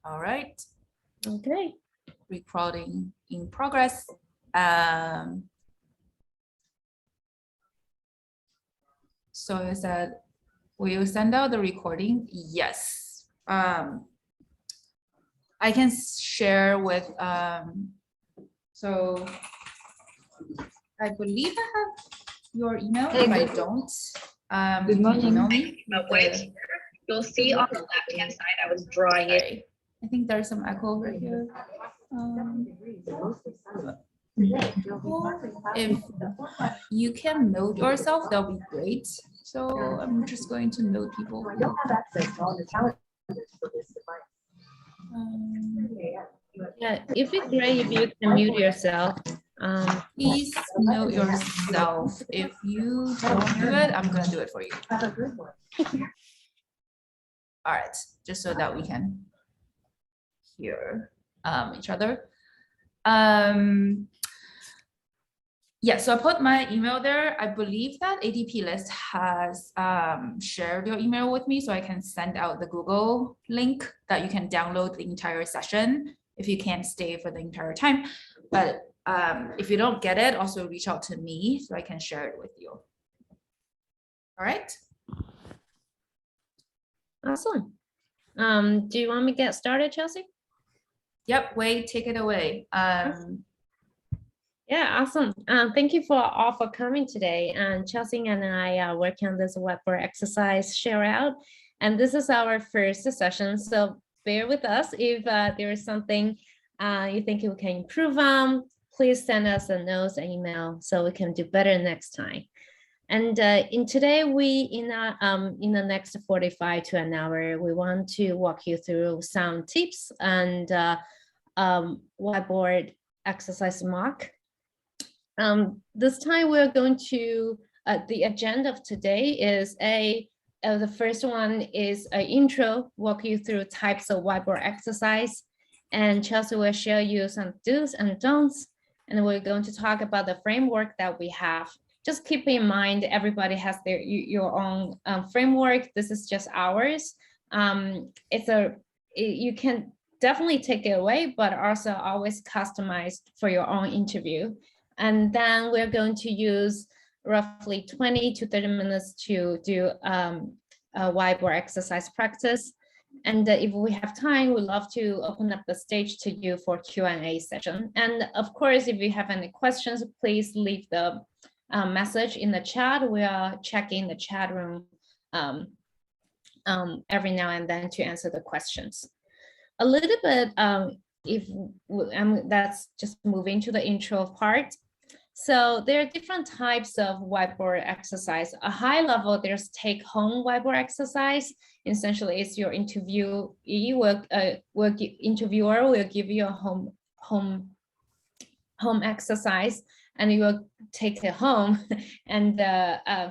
All right, Okay. recording in progress. So is that, will you send out the recording? Yes. I can share with, so I believe I have your email. If I don't, Good you can morning. email me. You'll see on the left-hand side, I was drawing it. Sorry. I think there's some echo over here. If you can mute yourself, that'll be great. So I'm just going to mute people. Yeah, if it's great if you can mute yourself. Please mute yourself. If you don't do it, I'm gonna do it for you. All right, just so that we can hear each other. Yeah, so I put my email there. I believe that ADPList has shared your email with me, so I can send out the Google link that you can download the entire session if you can't stay for the entire time. But if you don't get it, also reach out to me so I can share it with you. All right. Awesome. Do you want me to get started, Chelsea? Yep, Wade, take it away. Yeah, awesome. Thank you for all for coming today. And Chelsea and I are working on this whiteboard exercise share out. And this is our first session. So bear with us if there is something you think you can improve on, please send us a note and email so we can do better next time. And in today, in the next 45 to an hour, we want to walk you through some tips and whiteboard exercise mock. This time we're going to, the agenda of today is the first one is an intro, walk you through types of whiteboard exercise. And Chelsea will share you some do's and don'ts. And we're going to talk about the framework that we have. Just keep in mind, everybody has your own framework. This is just ours. You can definitely take it away, but also always customized for your own interview. And then we're going to use roughly 20 to 30 minutes to do a whiteboard exercise practice. And if we have time, we'd love to open up the stage to you for Q&A session. And of course, if you have any questions, please leave the message in the chat. We are checking the chat room every now and then to answer the questions. A little bit, that's just moving to the intro part. So there are different types of whiteboard exercise. A high level, there's take-home whiteboard exercise. Essentially, it's your interviewer will give you a home exercise, and you will take it home and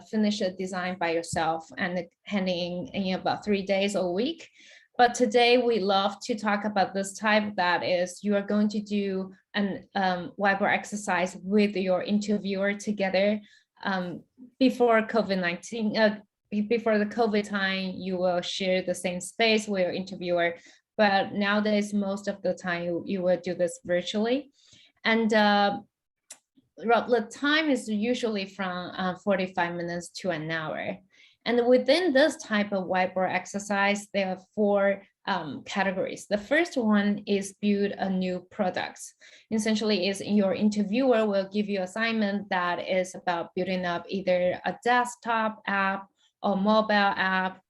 finish a design by yourself and handing in about 3 days a week. But today we love to talk about this type that is you are going to do an whiteboard exercise with your interviewer together before COVID-19. Before the COVID time, you will share the same space with your interviewer. But nowadays, most of the time, you will do this virtually. And the time is usually from 45 minutes to an hour. And within this type of whiteboard exercise, there are 4 categories. The first one is build a new product. Essentially, is your interviewer will give you assignment that is about building up either a desktop app or mobile app,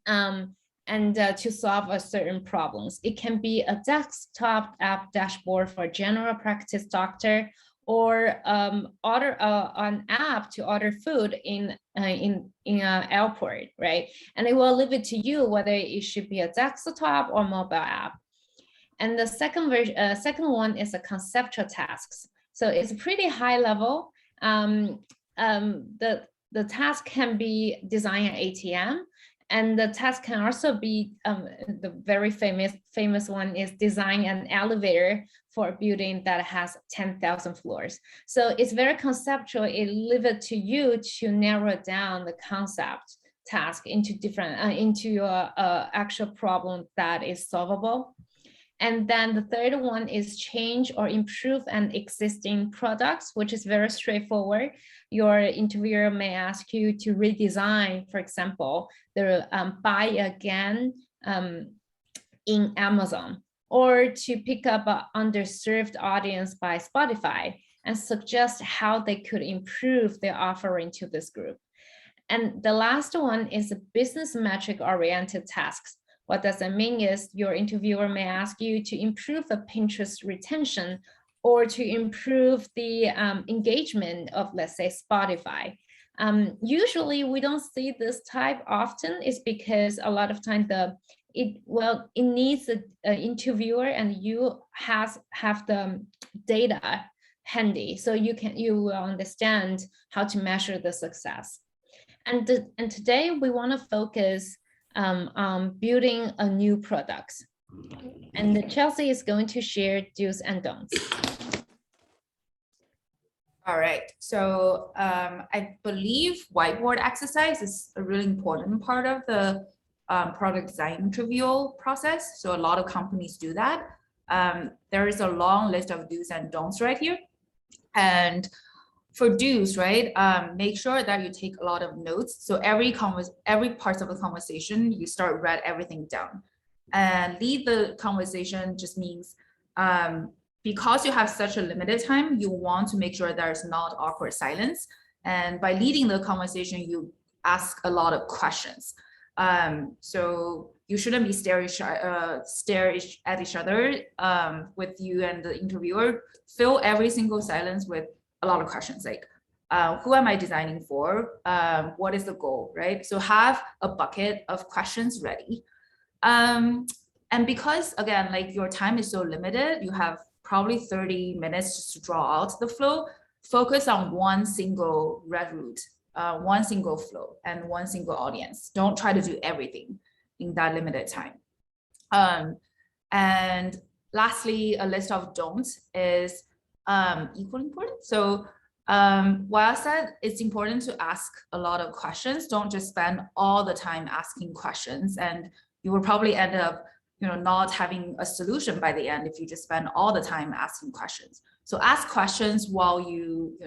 and to solve a certain problems. It can be a desktop app dashboard for general practice doctor, or order an app to order food in an airport, right? And it will leave it to you whether it should be a desktop or mobile app. And the second one is a conceptual tasks. So it's pretty high level. The task can be design an ATM, and the task can also be the very famous one is design an elevator for a building that has 10,000 floors. So it's very conceptual. It leaves it to you to narrow down the concept task into different into a actual problem that is solvable. And then the third one is change or improve an existing product, which is very straightforward. Your interviewer may ask you to redesign, for example, the buy again in Amazon, or to pick up an underserved audience by Spotify and suggest how they could improve their offering to this group. And the last one is a business metric oriented tasks. What does that mean is your interviewer may ask you to improve the Pinterest retention or to improve the engagement of, let's say, Spotify. Usually we don't see this type often, is because a lot of time it needs an interviewer and you have the data handy, so you will understand how to measure the success. And today we want to focus on building a new product. And Chelsea is going to share do's and don'ts. All right, so I believe whiteboard exercise is a really important part of the product design interview process. So a lot of companies do that. There is a long list of do's and don'ts right here. And for do's, right, make sure that you take a lot of notes. So every part of the conversation, you write everything down. And lead the conversation just means because you have such a limited time, you want to make sure there's not awkward silence. And by leading the conversation, you ask a lot of questions. So you shouldn't be stare at each other with you and the interviewer. Fill every single silence with a lot of questions like, who am I designing for? What is the goal, right? So have a bucket of questions ready. And because, again, like your time is so limited, you have probably 30 minutes just to draw out the flow. Focus on one single red route, one single flow, and one single audience. Don't try to do everything in that limited time. And lastly, a list of don'ts is equally important. So while I said it's important to ask a lot of questions, don't just spend all the time asking questions, and you will probably end up not having a solution by the end if you just spend all the time asking questions. So ask questions while you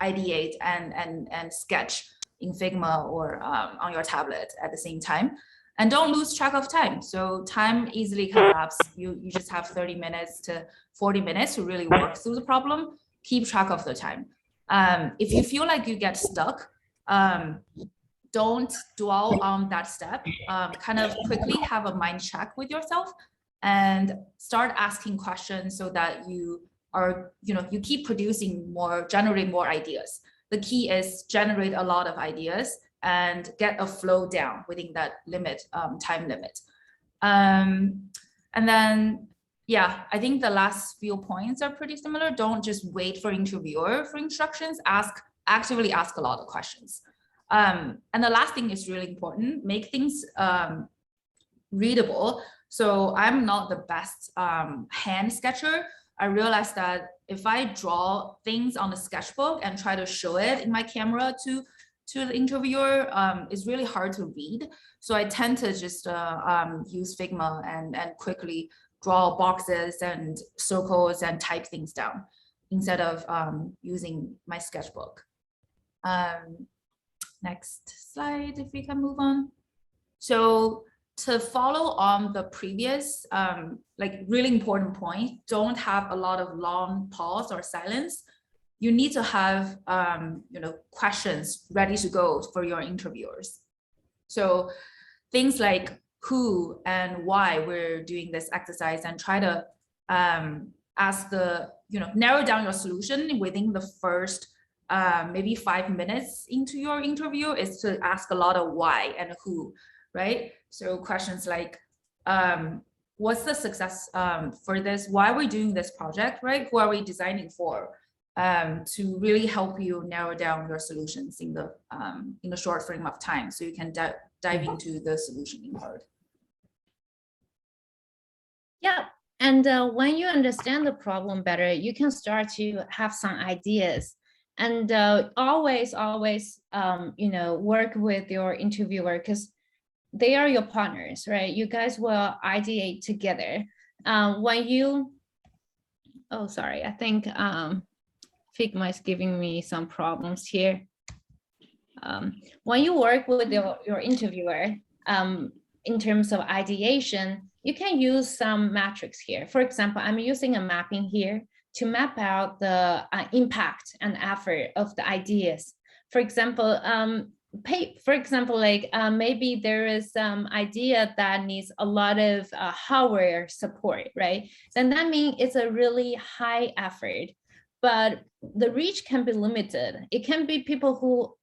ideate and sketch in Figma or on your tablet at the same time. And don't lose track of time. So time easily collapse. You just have 30 minutes to 40 minutes to really work through the problem. Keep track of the time. If you feel like you get stuck, don't dwell on that step. Kind of quickly have a mind check with yourself and start asking questions so that you keep generating more ideas. The key is generate a lot of ideas and get a flow down within that time limit. And then, yeah, I think the last few points are pretty similar. Don't just wait for interviewer for instructions. Actively ask a lot of questions. And the last thing is really important. Make things readable. So I'm not the best hand sketcher. I realized that if I draw things on a sketchbook and try to show it in my camera to the interviewer, it's really hard to read. So I tend to just use Figma and quickly draw boxes and circles and type things down instead of using my sketchbook. Next slide, if we can move on. So to follow on the previous, really important point, don't have a lot of long pause or silence. You need to have, questions ready to go for your interviewers. So things like who and why we're doing this exercise, and try to narrow down your solution within the first maybe 5 minutes into your interview is to ask a lot of why and who, right? So questions like, what's the success for this? Why are we doing this project, right? Who are we designing for? To really help you narrow down your solutions in the short frame of time, so you can dive into the solutioning part. Yeah, and when you understand the problem better, you can start to have some ideas And always, you know, work with your interviewer because they are your partners, right? You guys will ideate together. When you, oh, sorry, I think Figma is giving me some problems here. When you work with your interviewer, in terms of ideation, you can use some metrics here. For example, I'm using a mapping here to map out the impact and effort of the ideas. For example, like maybe there is some idea that needs a lot of hardware support, right? Then that means it's a really high effort, but the reach can be limited. It can be people who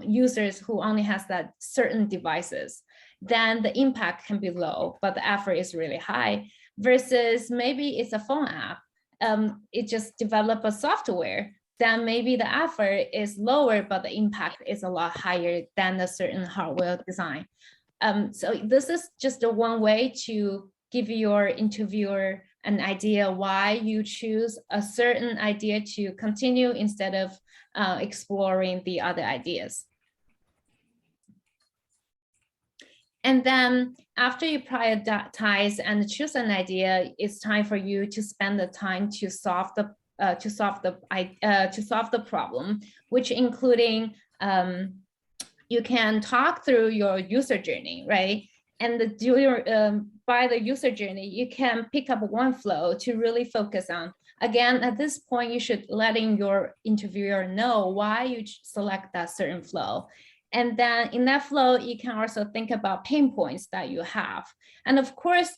users who only has that certain devices. Then the impact can be low, but the effort is really high. Versus maybe it's a phone app. It just develop a software. Then maybe the effort is lower, but the impact is a lot higher than a certain hardware design. So this is just a one way to give your interviewer an idea why you choose a certain idea to continue instead of exploring the other ideas. And then after you prioritize and choose an idea, it's time for you to spend the time to solve the problem, which including you can talk through your user journey, right? And by the user journey, you can pick up one flow to really focus on. Again, at this point, you should letting your interviewer know why you select that certain flow. And then in that flow, you can also think about pain points that you have. And of course,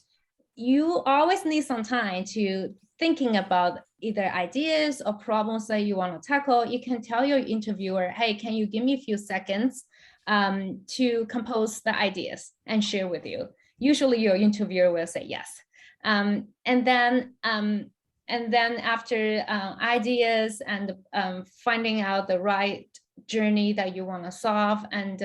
you always need some time to thinking about either ideas or problems that you want to tackle. You can tell your interviewer, hey, can you give me a few seconds to compose the ideas and share with you? Usually your interviewer will say yes. And then after ideas and finding out the right journey that you want to solve and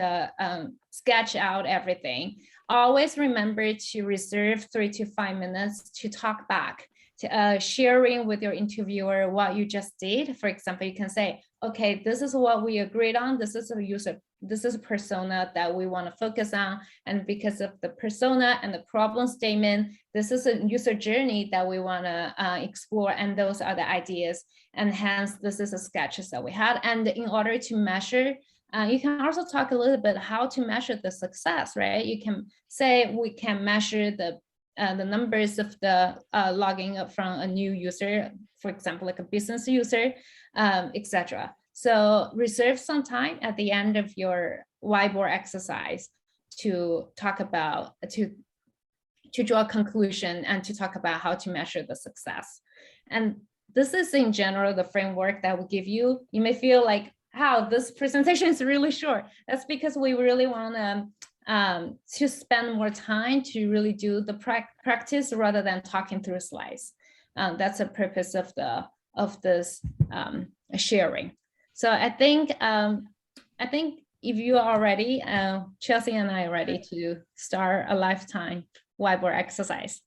sketch out everything, always remember to reserve 3 to 5 minutes to talk back, to sharing with your interviewer what you just did. For example, you can say, okay, this is what we agreed on. This is a user, this is a persona that we want to focus on. And because of the persona and the problem statement, this is a user journey that we want to explore. And those are the ideas. And hence, this is a sketches that we had. And in order to measure, you can also talk a little bit how to measure the success, right? You can say we can measure the numbers of the logging up from a new user, for example, like a business user, etc. So reserve some time at the end of your whiteboard exercise to talk about, to draw a conclusion and to talk about how to measure the success. And this is in general the framework that will give you. You may feel like, how this presentation is really short. That's because we really want to spend more time to really do the practice rather than talking through slides. That's the purpose of this sharing. So I think if you are ready, Chelsea and I are ready to start a lifetime whiteboard exercise.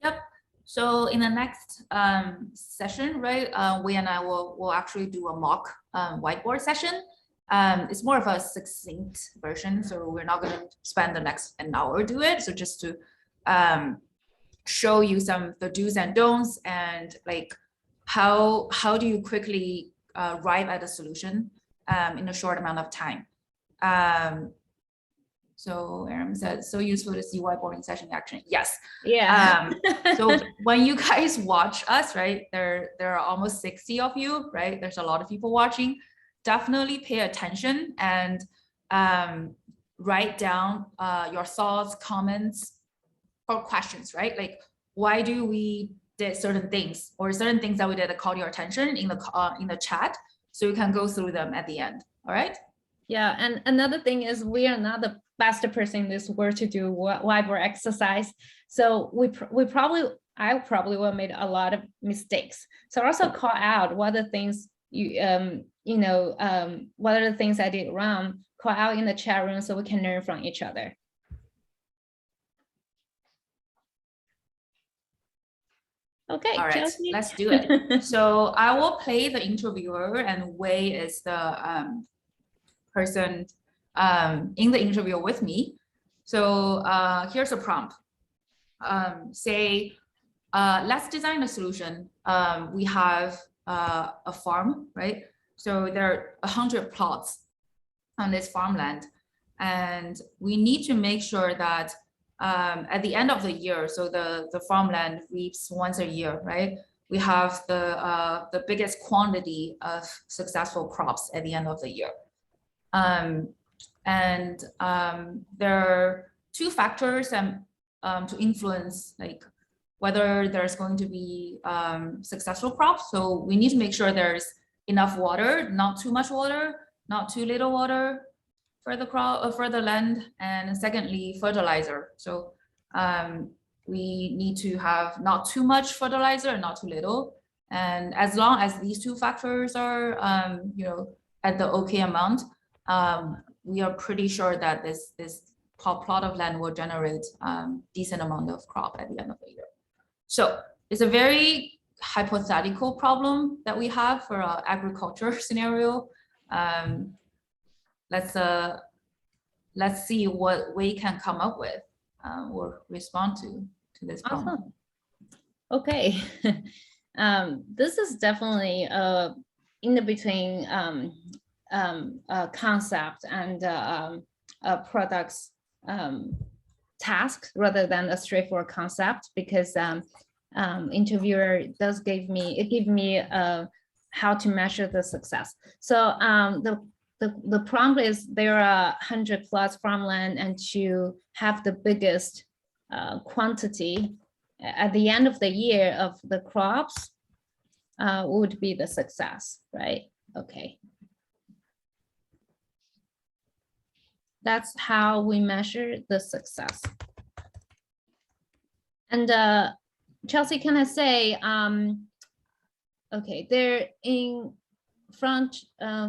Yep. So in the next session, right, we and I will actually do a mock whiteboard session. It's more of a succinct version, so we're not going to spend the next an hour do it. So just to show you some of the do's and don'ts and like how do you quickly arrive at a solution in a short amount of time. So Aaron said, so useful to see whiteboarding session action. Yes. Yeah. So when you guys watch us, right, there are almost 60 of you, right? There's a lot of people watching. Definitely pay attention and write down your thoughts, comments, or questions, right? Like, why do we did certain things or certain things that we did that caught your attention in the chat, so you can go through them at the end. All right. Yeah, and another thing is we are not the best person in this world to do whiteboard exercise. So I probably will make a lot of mistakes. So also call out what are the things what are the things I did wrong, call out in the chat room so we can learn from each other. Okay, All right, Chelsea. let's do it. So I will play the interviewer, and Wei is the person in the interview with me. So here's a prompt. Say, let's design a solution. We have a farm, right? So there are 100 plots on this farmland, and we need to make sure that at the end of the year, so the farmland reaps once a year, right? We have the biggest quantity of successful crops at the end of the year. There are two factors to influence like whether there's going to be successful crops. So we need to make sure there's enough water, not too much water, not too little water for the crop, for the land, and secondly, fertilizer. So we need to have not too much fertilizer and not too little. And as long as these two factors are, at the okay amount, we are pretty sure that this plot of land will generate decent amount of crop at the end of the year. So it's a very hypothetical problem that we have for our agriculture scenario. Let's see what we can come up with or respond to this problem. Awesome. Okay. This is definitely in the between concept and a product's task rather than a straightforward concept, because interviewer does give me how to measure the success. So the prompt is there are 100 plus farmland, and to have the biggest quantity at the end of the year of the crops would be the success, right? Okay. That's how we measure the success. And Chelsea, can I say, okay, there in front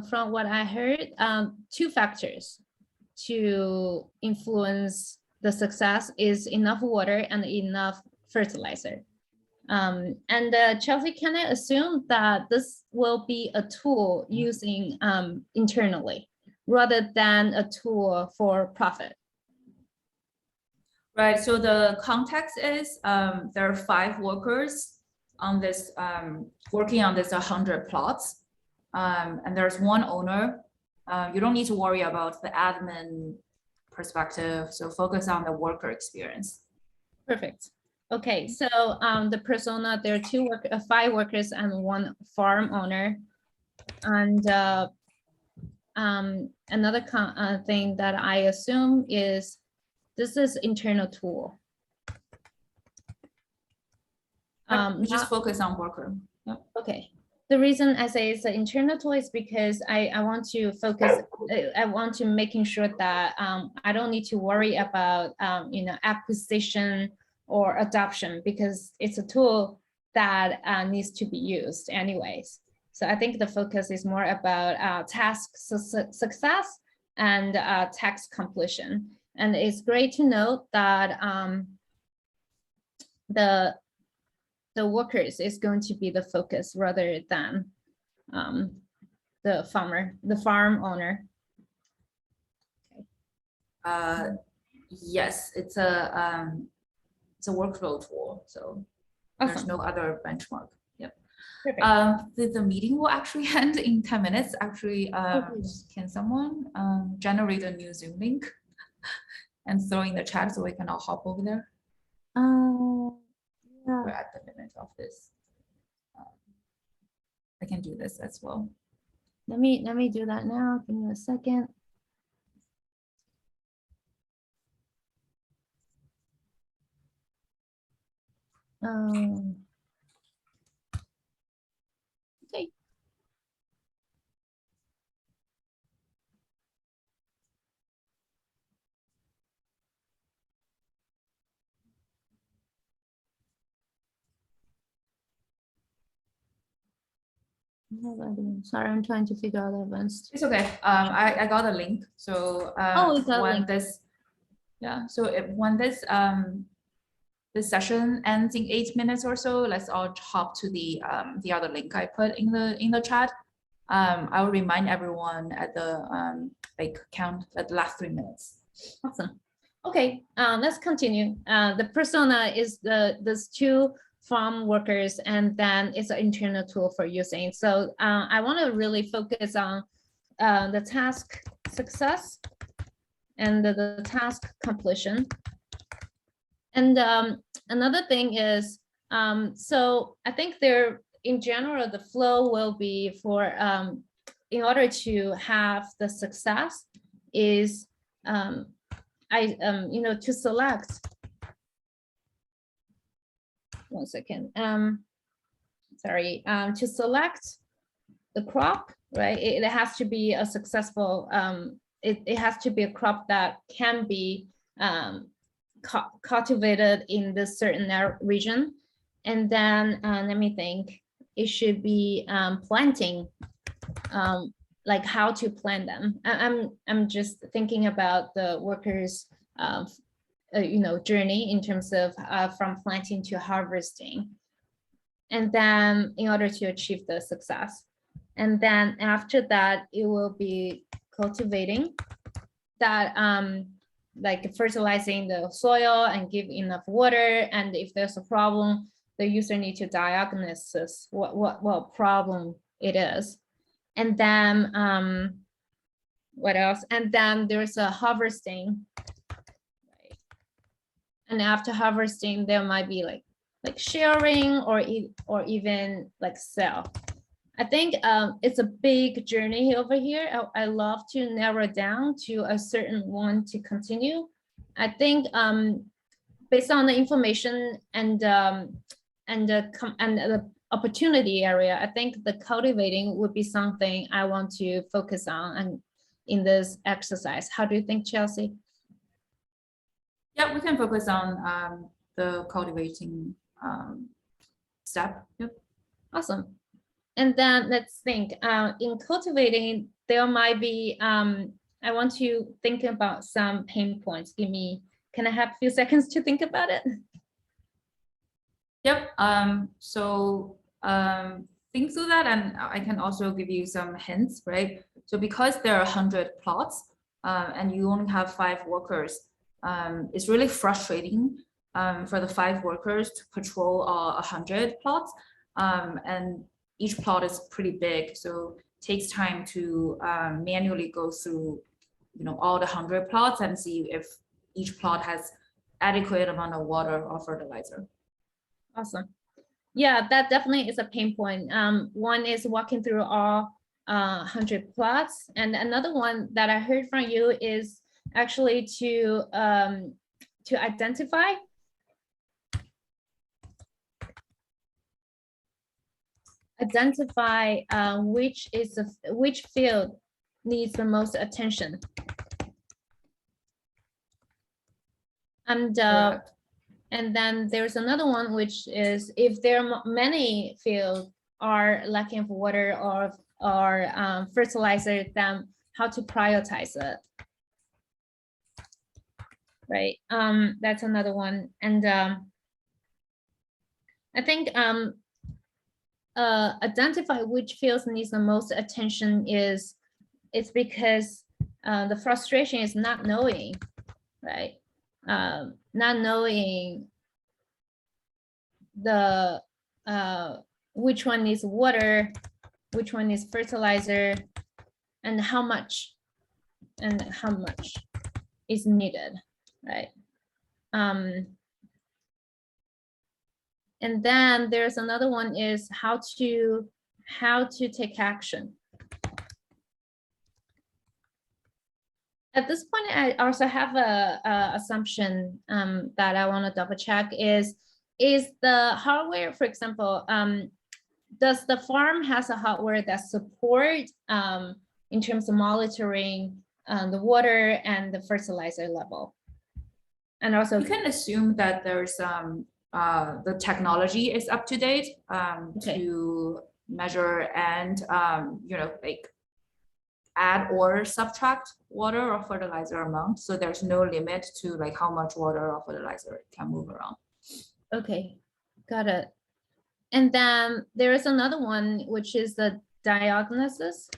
from what I heard, two factors to influence the success is enough water and enough fertilizer. Chelsea, can I assume that this will be a tool using internally rather than a tool for profit? Right, so the context is there are 5 workers on this, working on this 100 plots, and there's one owner. You don't need to worry about the admin perspective, so focus on the worker experience. Perfect. Okay, so the persona, there are 5 workers and 1 farm owner. And another thing that I assume is this is internal tool. We just focus on worker. Yep. Okay. The reason I say it's an internal tool is because I want to focus, I want to making sure that I don't need to worry about, acquisition or adoption, because it's a tool that needs to be used anyways. So I think the focus is more about task success and task completion. And it's great to note that the workers is going to be the focus rather than the farm owner. Okay. Yes, it's a workflow tool, so awesome. There's no other benchmark. Yep. The meeting will actually end in 10 minutes. Actually, can someone generate a new Zoom link and throw in the chat so we can all hop over there? Yeah. We're at the limit of this. I can do this as well. Let me do that now. Give me a second. Okay. Sorry, I'm trying to figure out advanced. It's okay. I got a link. So when this, yeah. So when this the session ends in 8 minutes or so, let's all hop to the other link I put in the chat. I will remind everyone at the like count at the last 3 minutes. Awesome. Okay, let's continue. The persona is those two farm workers, and then it's an internal tool for using. So I want to really focus on the task success and the task completion. And another thing is, so I think there, in general, the flow will be for, in order to have the success is, to select, one second, sorry, to select the crop, right? It has to be a successful, it has to be a crop that can be cultivated in this certain region. And then let me think, it should be planting, like how to plant them. I'm just thinking about the workers' journey in terms of from planting to harvesting. And then in order to achieve the success. And then after that, it will be cultivating that, like fertilizing the soil and give enough water. And if there's a problem, the user need to diagnose what problem it is. And then what else? And then there's a harvesting. Right? And after harvesting, there might be like sharing or even like sell. I think it's a big journey over here. I love to narrow down to a certain one to continue. I think based on the information and the opportunity area, I think the cultivating would be something I want to focus on and in this exercise. How do you think, Chelsea? Yeah, we can focus on the cultivating step. Yep. Awesome. And then let's think, in cultivating, there might be, I want to think about some pain points. Can I have a few seconds to think about it? Yep. Think through that, and I can also give you some hints, right? So because there are 100 plots and you only have 5 workers, it's really frustrating for the 5 workers to patrol 100 plots. And each plot is pretty big, so it takes time to manually go through, all the 100 plots and see if each plot has adequate amount of water or fertilizer. Awesome. Yeah, that definitely is a pain point. One is walking through all 100 plots, and another one that I heard from you is actually to identify which field needs the most attention. And then there's another one, which is if there are many fields are lacking of water or fertilizer, then how to prioritize it. Right, that's another one. And I think identify which fields needs the most attention it's because the frustration is not knowing, right? Not knowing the which one needs water, which one needs fertilizer, and how much is needed, right? And then there's another one is how to take action. At this point, I also have a assumption that I want to double check is the hardware, for example, does the farm has a hardware that support in terms of monitoring the water and the fertilizer level? And also you can assume that there's the technology is up to date to measure and like add or subtract water or fertilizer amount. So there's no limit to like how much water or fertilizer can move around. Okay, got it. And then there is another one, which is the diagnosis.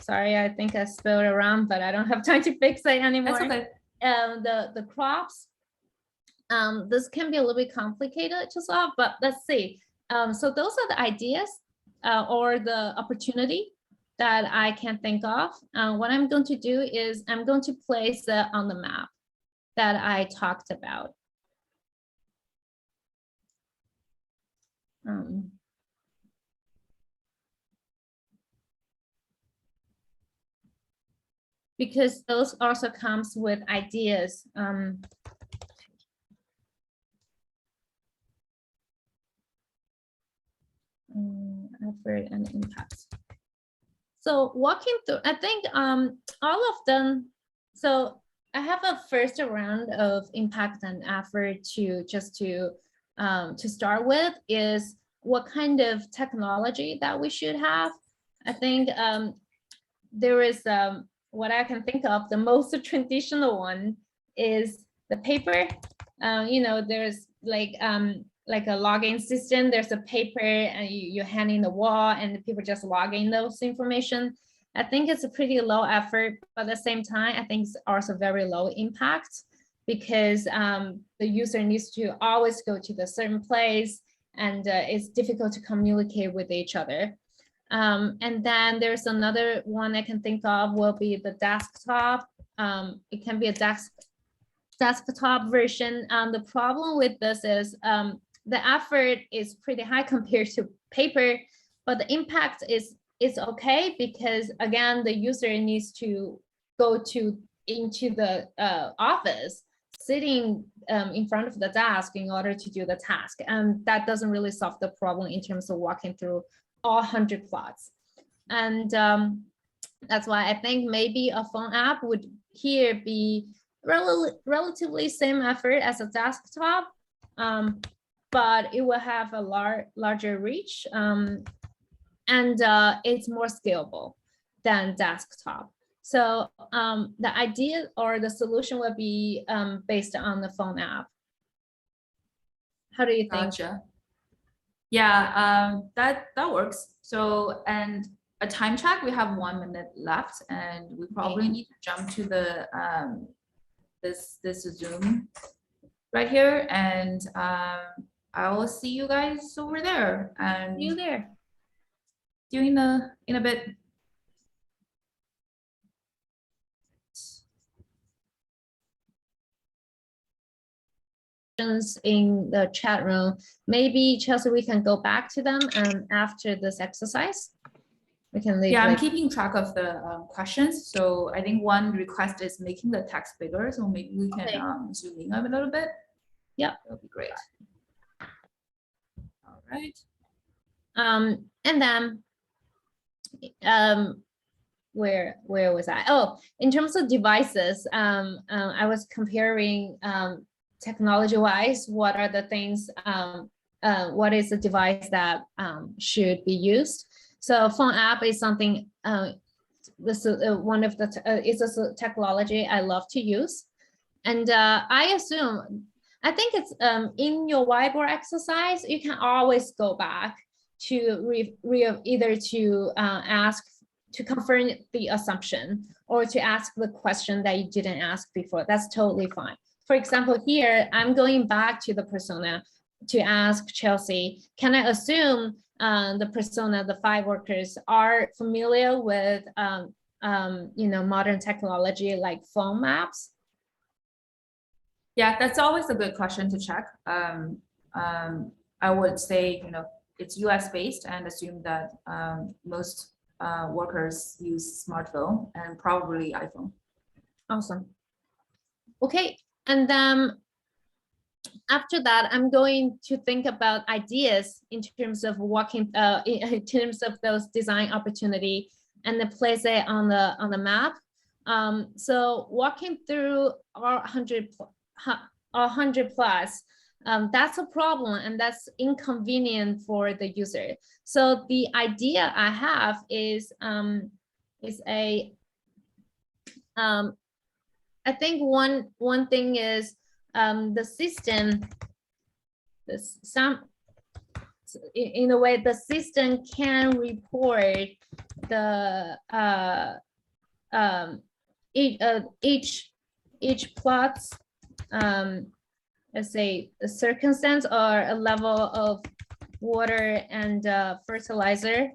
Sorry, I think I spelled it wrong, but I don't have time to fix it anymore. That's okay. The crops. This can be a little bit complicated to solve, but let's see. So those are the ideas or the opportunity that I can think of. What I'm going to do is I'm going to place it on the map that I talked about. Because those also comes with ideas. Effort and impact. So walking through, I think all of them. So I have a first round of impact and effort to start with is what kind of technology that we should have. I think there is what I can think of the most traditional one is the paper. You know, there's like a login system. There's a paper and you hang in the wall and people just log in those information. I think it's a pretty low effort, but at the same time, I think it's also very low impact because the user needs to always go to the certain place and it's difficult to communicate with each other. And then there's another one I can think of will be the desktop. It can be a desktop version. The problem with this is the effort is pretty high compared to paper, but the impact is okay because again, the user needs to go into the office, sitting in front of the desk in order to do the task. And that doesn't really solve the problem in terms of walking through all 100 plots. And that's why I think maybe a phone app would here be relatively same effort as a desktop, but it will have a larger reach and it's more scalable than desktop. So the idea or the solution will be based on the phone app. How do you think? Gotcha. Yeah, that works. So, and a time check, we have 1 minute left and we probably need to jump to the this Zoom right here, and I will see you guys over there. And you there in a bit. In the chat room, maybe Chelsea, we can go back to them after this exercise. We can leave. Yeah, I'm keeping track of the questions. So I think one request is making the text bigger. So maybe we can zoom in a little bit. Yeah, that'll be great. All right. And then where was I? Oh, in terms of devices, I was comparing technology-wise, what are the things, what is the device that should be used? So phone app is something, this is one of the, it's a technology I love to use. And I think it's in your whiteboard exercise, you can always go back to either to ask to confirm the assumption or to ask the question that you didn't ask before. That's totally fine. For example, here, I'm going back to the persona to ask Chelsea, can I assume the persona, the 5 workers are familiar with you know, modern technology like phone maps? Yeah, that's always a good question to check. I would say, you know, it's US based and assume that most workers use smartphone and probably iPhone. Awesome. Okay, and then after that, I'm going to think about ideas in terms of walking, in terms of those design opportunity, and then place it on the map. So walking through our 100 plus, that's a problem and that's inconvenient for the user. So the idea I have is I think one thing is the system, in a way, the system can report the each plot's let's say a circumstance or a level of water and fertilizer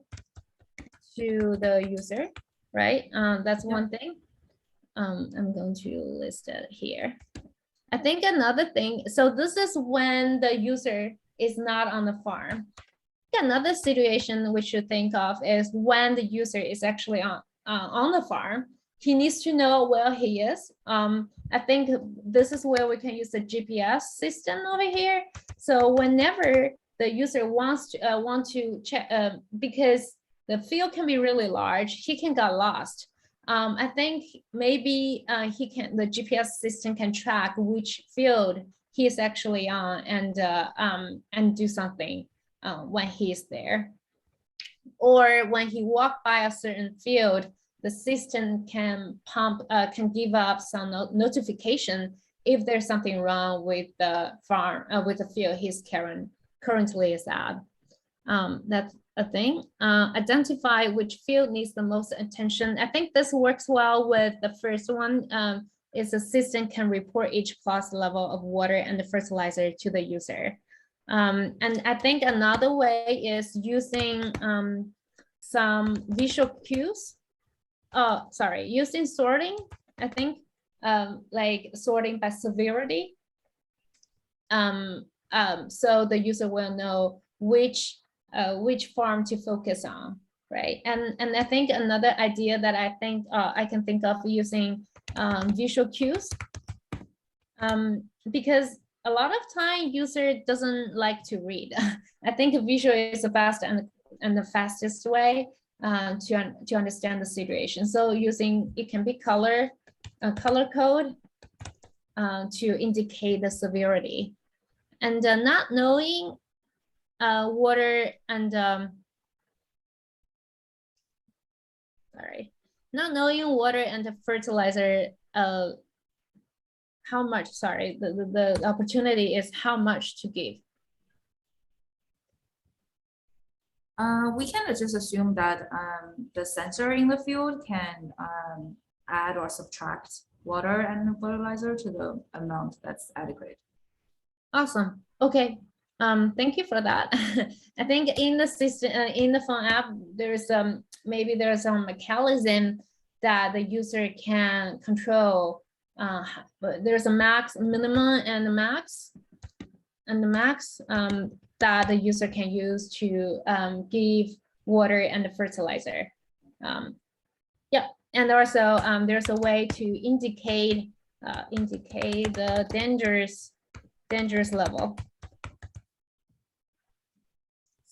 to the user, right? That's one thing. I'm going to list it here. I think another thing, so this is when the user is not on the farm. Another situation we should think of is when the user is actually on the farm. He needs to know where he is. I think this is where we can use the GPS system over here. So whenever the user wants to want to check, because the field can be really large, he can get lost. I think maybe the GPS system can track which field he is actually on and do something when he's there. Or when he walked by a certain field, the system can give up some notification if there's something wrong with the farm, with the field he's currently is at. That's a thing. Identify which field needs the most attention. I think this works well with the first one. Is the system can report each plot's level of water and the fertilizer to the user. And I think another way is using some visual cues. Using sorting, I think, like sorting by severity. So the user will know which farm to focus on, right? And I think another idea that I think I can think of using visual cues, because a lot of time user doesn't like to read. I think visual is the best and the fastest way to understand the situation. So using, it can be color code to indicate the severity, and not knowing water and not knowing water and the fertilizer, how much, the opportunity is how much to give. We can just assume that the sensor in the field can add or subtract water and fertilizer to the amount that's adequate. Awesome. Okay. Thank you for that. I think in the system, in the phone app, there's maybe there's some mechanism that the user can control. There's a max, minimum, and the max, that the user can use to give water and the fertilizer. Yeah, and also there's a way to indicate the dangerous level.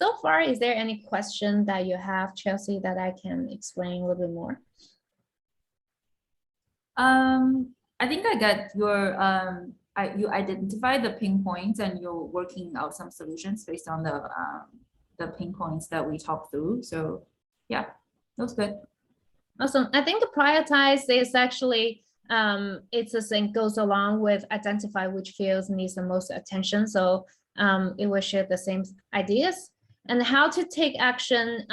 So far, is there any question that you have, Chelsea, that I can explain a little bit more? I think I got your you identified the pain points and you're working out some solutions based on the pain points that we talked through. So yeah, that was good. Awesome. I think prioritize is actually it's the same, goes along with identify which fields needs the most attention. So it will share the same ideas. And how to take action.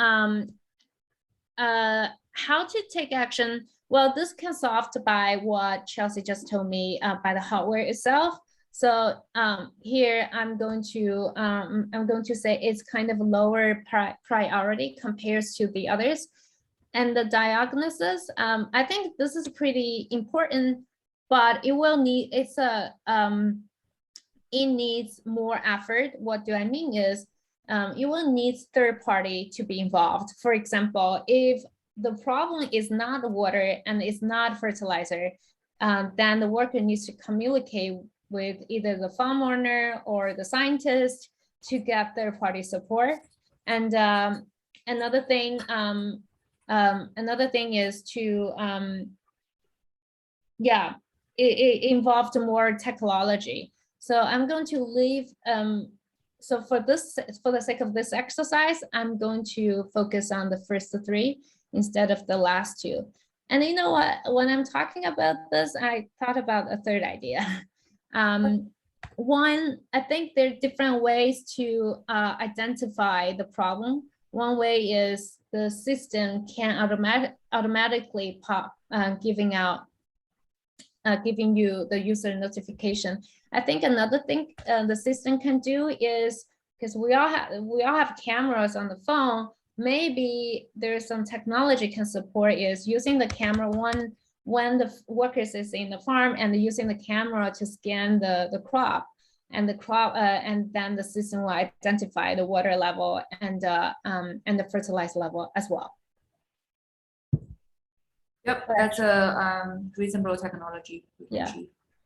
Well, this can be solved by what Chelsea just told me, by the hardware itself. So here I'm going to say it's kind of lower priority compared to the others. And the diagnosis, I think this is pretty important, but it will need, it needs more effort. What do I mean is, you will need third party to be involved. For example, if the problem is not water and it's not fertilizer, then the worker needs to communicate with either the farm owner or the scientist to get third party support. And another thing is to, it involved more technology. So I'm going to leave, so for the sake of this exercise, I'm going to focus on the first three instead of the last two. And you know what, when I'm talking about this, I thought about a third idea. One, I think there are different ways to identify the problem. One way is the system can automatically pop, giving you the user notification. I think another thing the system can do is, because we all have cameras on the phone, maybe there's some technology can support is using the camera when the workers is in the farm and using the camera to scan the crop, and and then the system will identify the water level and the fertilizer level as well. Yep, that's a reasonable technology. Yeah,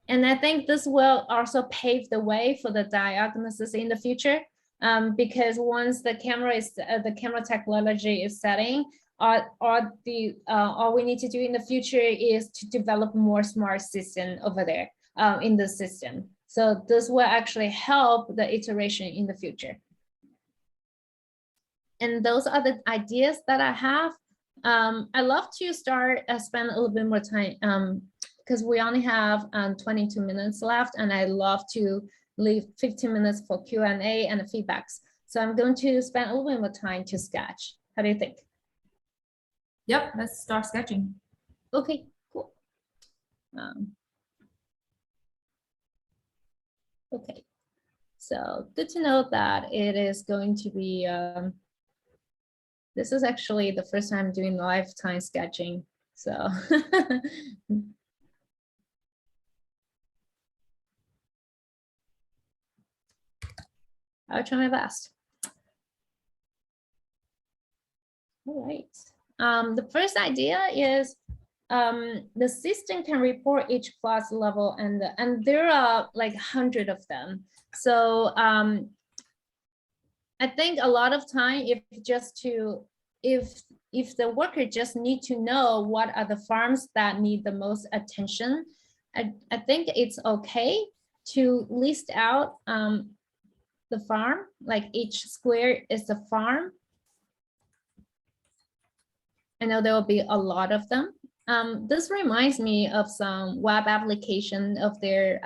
and I think this will also pave the way for the diagnosis in the future, because once the camera technology is setting, all we need to do in the future is to develop more smart system over there in the system. So this will actually help the iteration in the future. And those are the ideas that I have. I love to spend a little bit more time because we only have 22 minutes left, and I love to leave 15 minutes for Q&A and feedbacks. So I'm going to spend a little bit more time to sketch. How do you think? Yep, let's start sketching. Okay, cool. Okay, so good to know that it is going to be this is actually the first time doing lifetime sketching, so I'll try my best. All right. The first idea is the system can report each class level, and there are like 100 of them. So I think a lot of time, if the worker just need to know what are the farms that need the most attention, I think it's okay to list out the farm, like each square is a farm. I know there will be a lot of them. This reminds me of some web application of their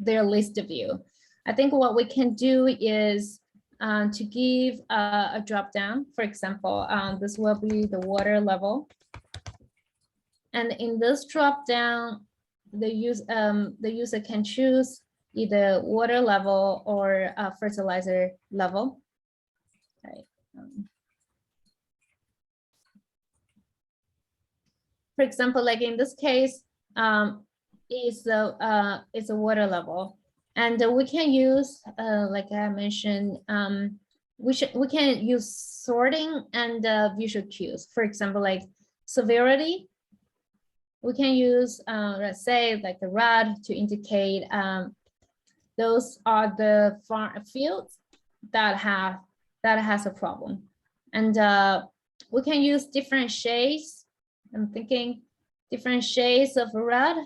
list view. I think what we can do is to give a drop down. For example, this will be the water level. And in this drop down, the user can choose either water level or fertilizer level. Okay. For example, like in this case, it's a water level, and we can use, like I mentioned, we can use sorting and visual cues. For example, like severity, we can use, let's say, like the red to indicate those are the fields that has a problem, and we can use different shades. I'm thinking different shades of red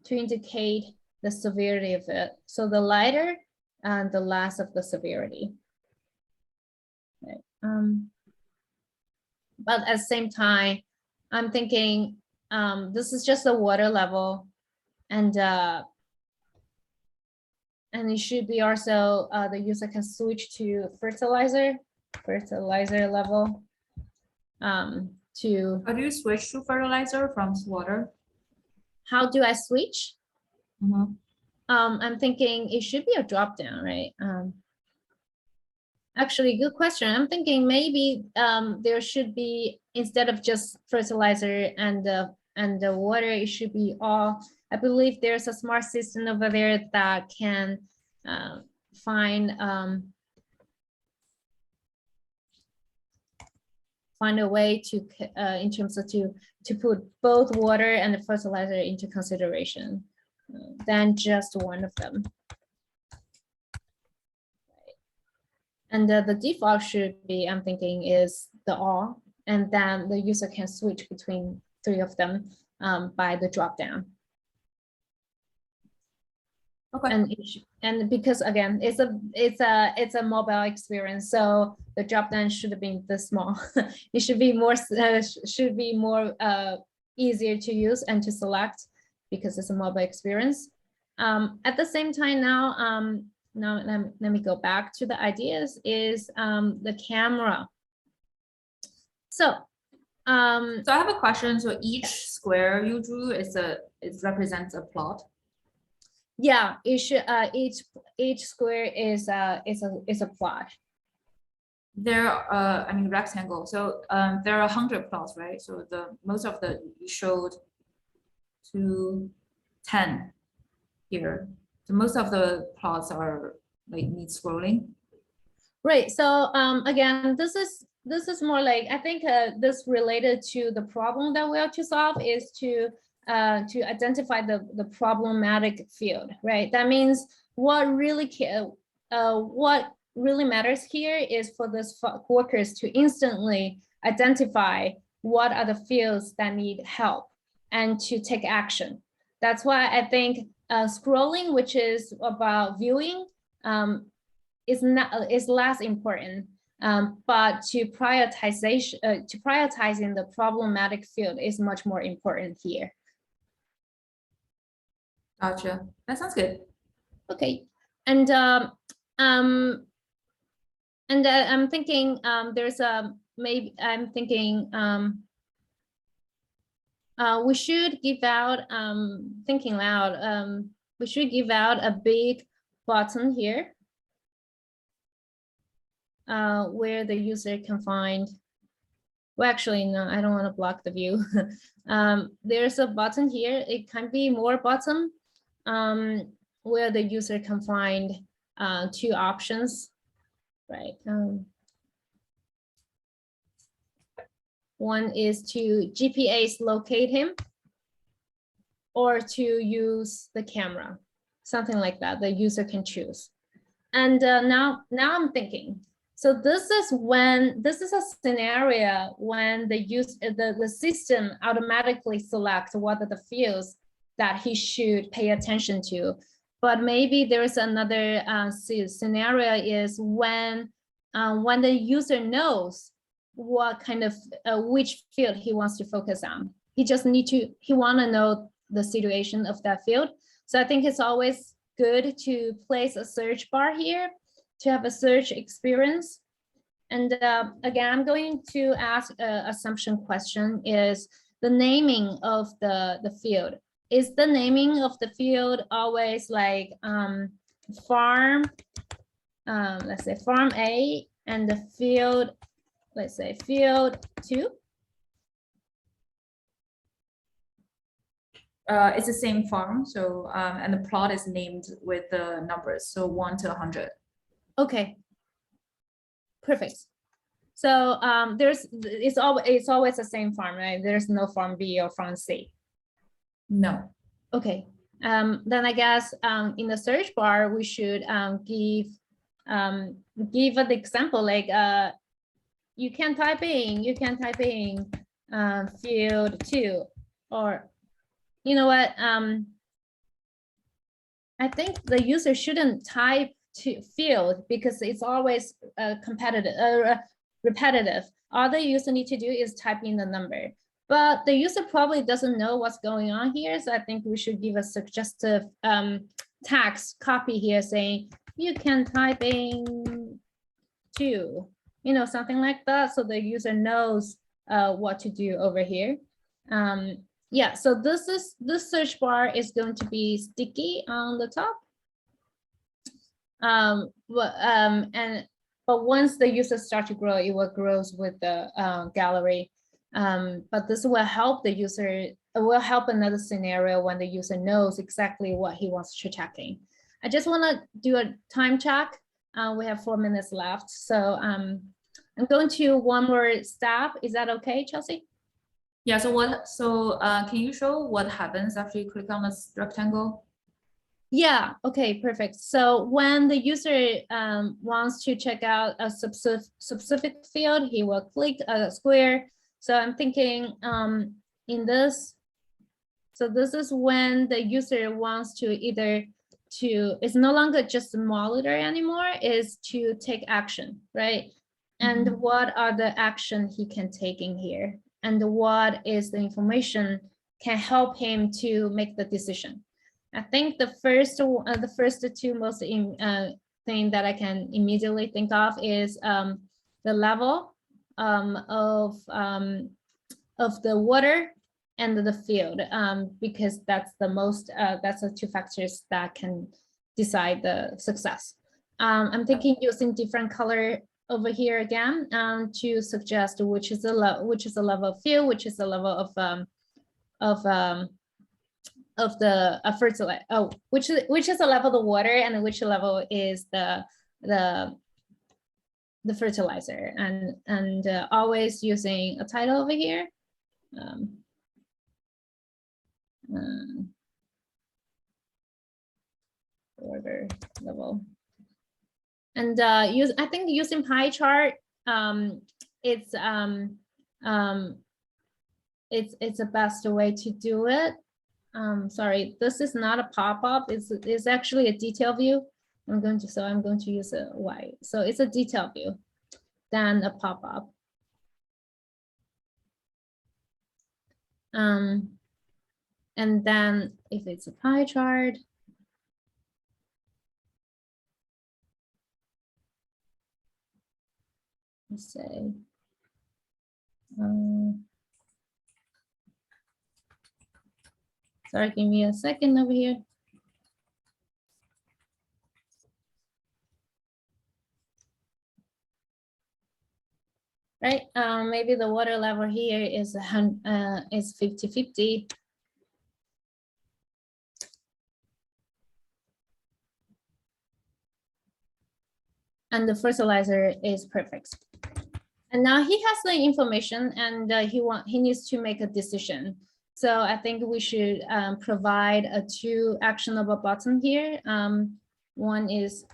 to indicate the severity of it. So the lighter and the less of the severity. Okay. But at the same time, I'm thinking this is just the water level, and it should be also the user can switch to fertilizer level. How do you switch to fertilizer from water? How do I switch? Mm-hmm. I'm thinking it should be a drop down, right? Actually, good question. I'm thinking maybe there should be, instead of just fertilizer and the water, it should be all. I believe there's a smart system over there that can find a way to, in terms of to put both water and the fertilizer into consideration than just one of them. And the default should be, I'm thinking, is the all, and then the user can switch between 3 of them by the drop down. Okay. And because again, it's a mobile experience, so the drop down should have been this small. It should be more easier to use and to select because it's a mobile experience. At the same time now let me go back to the ideas is the camera. So I have a question. So each square you drew it represents a plot. Yeah, each square is a plot. There are I mean rectangle. So there are 100 plots, right? So the most of the you showed to 10 here. So most of the plots are like need scrolling. Right. So again, this is more like, I think this related to the problem that we have to solve is to identify the problematic field, right? That means what really matters here is for this workers to instantly identify what are the fields that need help and to take action. That's why I think scrolling, which is about viewing, is less important, but to prioritizing the problematic field is much more important here. Gotcha. That sounds good. Okay, and I'm thinking there's a maybe I'm thinking we should give out thinking loud. We should give out a big button here. Where the user can find, well, actually, no, I don't want to block the view. There's a button here. It can be more button where the user can find 2 options, right? One is to GPS locate him or to use the camera, something like that. The user can choose. And now I'm thinking, so this is a scenario when the system automatically selects what are the fields that he should pay attention to. But maybe there's another scenario is when the user knows what kind of which field he wants to focus on. He want to know the situation of that field. So I think it's always good to place a search bar here to have a search experience. And again, I'm going to ask an assumption question is the naming of the field. Is the naming of the field always like farm, let's say farm A, and the field, let's say field 2? It's the same farm. So and the plot is named with the numbers. So 1 to 100. Okay. Perfect. So it's always the same farm, right? There's no farm B or farm C. No. Okay. Then I guess in the search bar we should give an example like you can type in field 2, or you know what? I think the user shouldn't type to field because it's always repetitive. All the user need to do is type in the number, but the user probably doesn't know what's going on here. So I think we should give a suggestive text copy here saying you can type in 2, you know, something like that, so the user knows what to do over here. Yeah, so this search bar is going to be sticky on the top. But once the user start to grow, it will grow with the gallery. But this will help the user, it will help another scenario when the user knows exactly what he wants to check in. I just want to do a time check. We have 4 minutes left. So I'm going to one more step. Is that okay, Chelsea? Yeah, so can you show what happens after you click on this rectangle? Yeah, okay, perfect. So when the user wants to check out a specific field, he will click a square. So I'm thinking in this, so this is when the user wants to it's no longer just monitor anymore, is to take action, right? And what are the action he can take in here? And what is the information can help him to make the decision. I think the first two most thing that I can immediately think of is the level of the water and the field, because that's the two factors that can decide the success. I'm thinking using different color over here again to suggest which is the level of field, which is the level of the fertilizer. Oh, which is the level of the water, and which level is the fertilizer, and always using a title over here. Order level, and I think using pie chart, it's the best way to do it. Sorry, this is not a pop-up. It's actually a detail view. I'm going to use a Y. So it's a detail view than a pop-up. And then if it's a pie chart, let's say, sorry, give me a second over here. Right, maybe the water level here is 50-50. And the fertilizer is perfect. And now he has the information, and he needs to make a decision. So I think we should provide two actionable button here. One is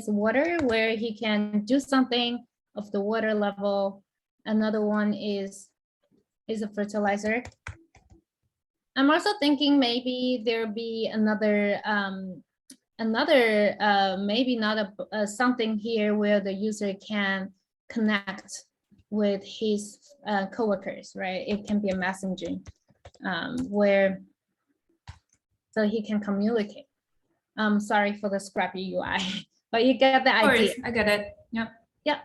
water, where he can do something of the water level. Another one is a fertilizer. I'm also thinking maybe there'll be another maybe not something here where the user can connect with his coworkers, right? It can be a messaging so he can communicate. Sorry for the scrappy UI, but you get the idea. I get it. Yep. Yeah.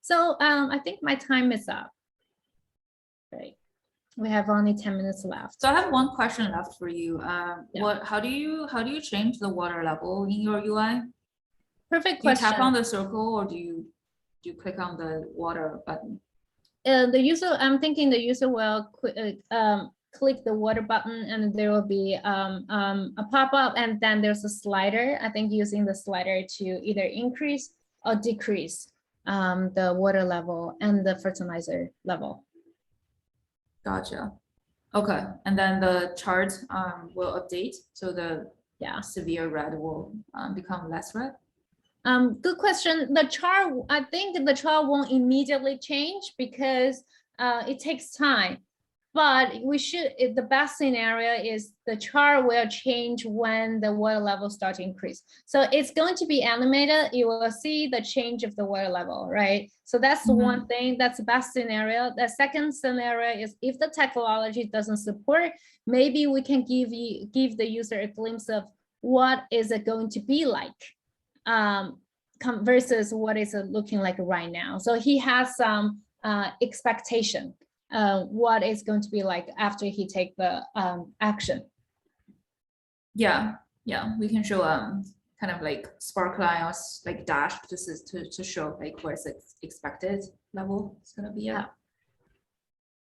So I think my time is up. Right. We have only 10 minutes left. So I have one question left for you. Yeah. How do you change the water level in your UI? Perfect Do you question. tap on the circle, or do you click on the water button? I'm thinking the user will click the water button, and there will be a pop-up, and then there's a slider. I think using the slider to either increase or decrease the water level and the fertilizer level. Gotcha. Okay, and then the chart will update, so the severe red will become less red. Good question. The chart, I think the chart won't immediately change because it takes time. But the best scenario is the chart will change when the water level starts to increase. So it's going to be animated. You will see the change of the water level, right? So that's one thing. That's the best scenario. The second scenario is if the technology doesn't support, maybe we can give the user a glimpse of what is it going to be like versus what is it looking like right now. So he has some expectation. What is going to be like after he take the action. Yeah, we can show kind of like sparkle line or like dash to show like where's the expected level it's gonna be at.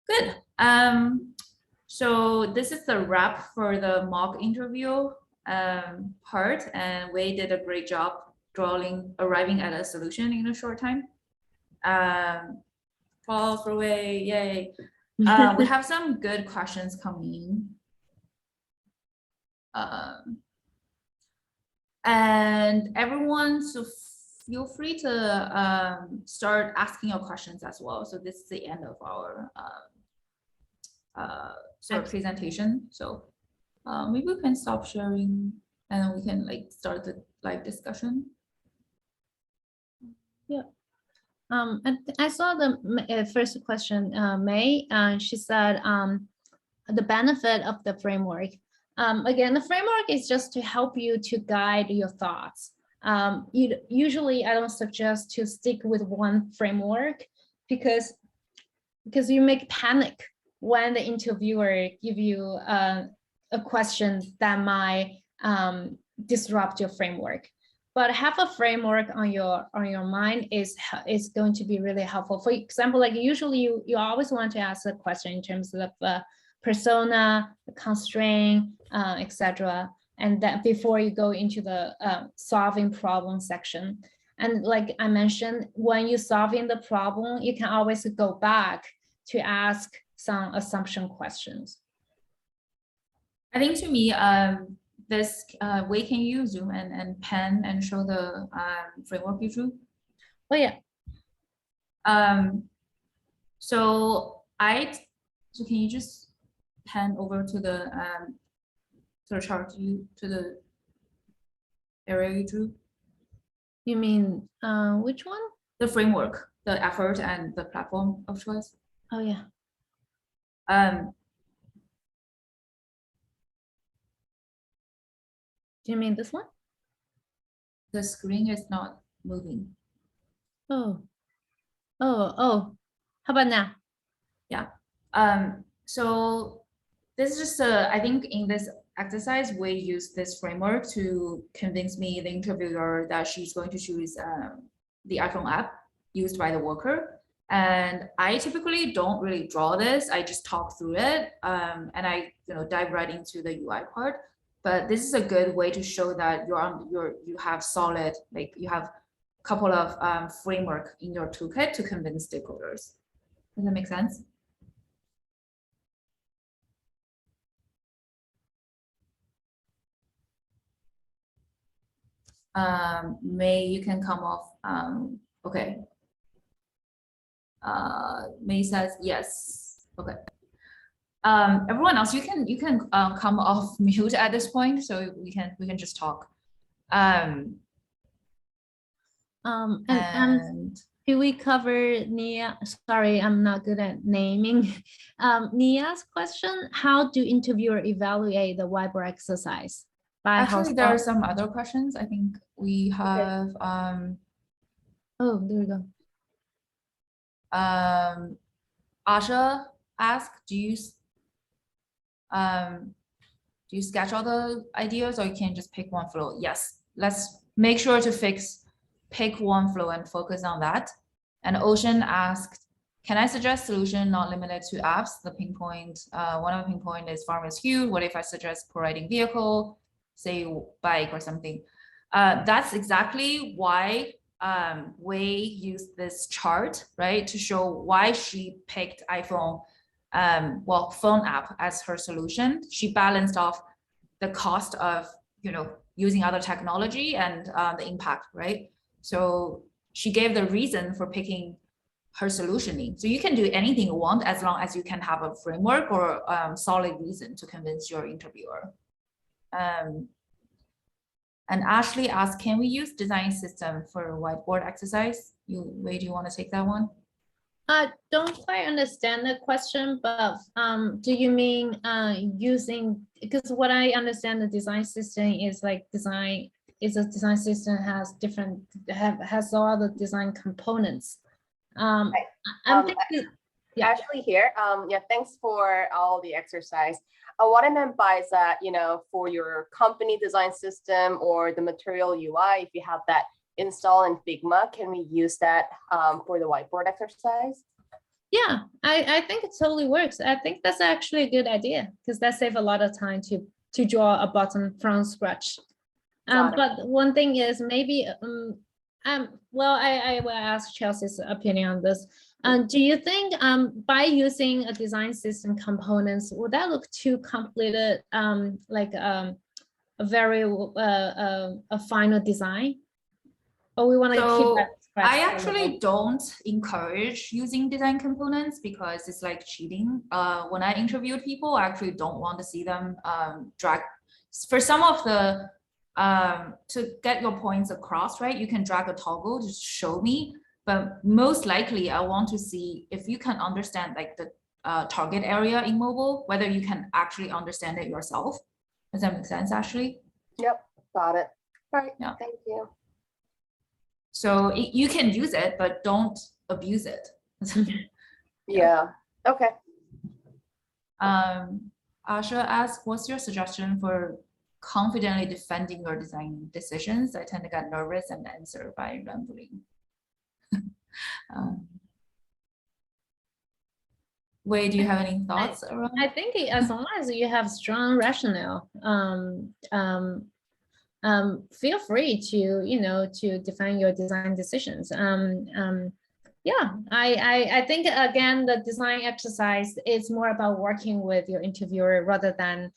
Good. So this is the wrap for the mock interview part, and Wei did a great job arriving at a solution in a short time. Fall for Wei, yay. We have some good questions coming. And everyone, so feel free to start asking your questions as well. So this is the end of our sort of presentation. So maybe we can stop sharing and we can like start the live discussion. Yeah. I saw the first question, May. She said the benefit of the framework. Again, the framework is just to help you to guide your thoughts. Usually, I don't suggest to stick with one framework because you make panic when the interviewer give you a question that might disrupt your framework. But have a framework on your mind is going to be really helpful. For example, like usually you always want to ask a question in terms of persona, constraint, etc. And that before you go into the solving problem section. And like I mentioned, when you're solving the problem, you can always go back to ask some assumption questions. I think to me, this way, can you zoom in and pen and show the framework you drew? Oh yeah. So can you just pen over to the chart to the area you drew? You mean which one? The framework, the effort, and the platform of choice. Oh yeah. Do you mean this one? The screen is not moving. Oh. How about now? Yeah. So this is just I think in this exercise, we use this framework to convince me, the interviewer, that she's going to choose the iPhone app used by the worker. And I typically don't really draw this. I just talk through it, and I dive right into the UI part. But this is a good way to show that you have solid, like you have a couple of framework in your toolkit to convince stakeholders. Does that make sense? May, you can come off. Okay. May says yes. Okay. Everyone else, you can come off mute at this point, so we can just talk. And do we cover Nia? Sorry, I'm not good at naming. Nia's question: how do interviewer evaluate the whiteboard exercise? Actually, there are some other questions. I think we have. Oh, there we go. Asha asked, do you sketch all the ideas, or you can just pick one flow? Yes, let's make sure to pick one flow and focus on that. And Ocean asked, can I suggest solution not limited to apps? The pinpoint, one of the pinpoint is farmer's queue. What if I suggest providing vehicle, say bike or something? That's exactly why Wei used this chart, right, to show why she picked iPhone, phone app as her solution. She balanced off the cost of using other technology and the impact, right? So she gave the reason for picking her solutioning. So you can do anything you want as long as you can have a framework or solid reason to convince your interviewer. And Ashley asked, can we use design system for whiteboard exercise? Wei, do you want to take that one? I don't quite understand the question, but do you mean using, because what I understand the design system is like a design system has has all the design components. I'm thinking, yeah. Ashley here. Yeah, thanks for all the exercise. What I meant by is that, for your company design system or the material UI, if you have that install in Figma, can we use that for the whiteboard exercise? Yeah, I think it totally works. I think that's actually a good idea because that saves a lot of time to draw a button from scratch. But one thing is maybe, well, I will ask Chelsea's opinion on this. Do you think by using a design system components, would that look too complicated, like a very a final design? Or we want to keep that? I actually don't encourage using design components because it's like cheating. When I interviewed people, I actually don't want to see them drag. For some of the, to get your points across, right, you can drag a toggle, just show me. but most likely I want to see if you can understand like the target area in mobile, whether you can actually understand it yourself. Does that make sense, Ashley? Yep, got it. All right, Yeah. thank you. So you can use it, but don't abuse it. Yeah, okay. Asha asks, what's your suggestion for confidently defending your design decisions? I tend to get nervous and answer by rambling. Wei, do you have any thoughts around? I think as long as you have strong rationale, feel free to, to define your design decisions. Yeah, I think again, the design exercise is more about working with your interviewer rather than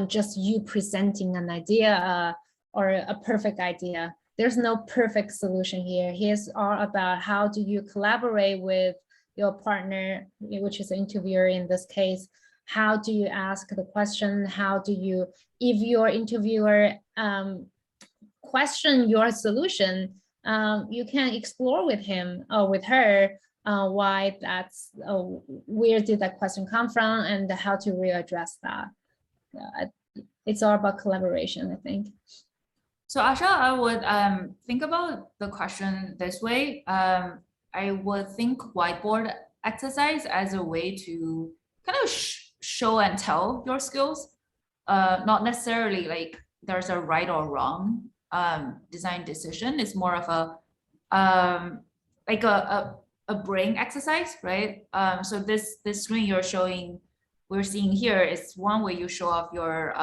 just you presenting an idea or a perfect idea. There's no perfect solution here. Here's all about how do you collaborate with your partner, which is the interviewer in this case. How do you ask the question? How do you, if your interviewer question your solution, you can explore with him or with her why that's, where did that question come from and how to readdress that. It's all about collaboration, I think. So Asha, I would think about the question this way. I would think whiteboard exercise as a way to kind of show and tell your skills, not necessarily like there's a right or wrong design decision. It's more of a like a brain exercise, right? So this screen we're seeing here is one way you show off your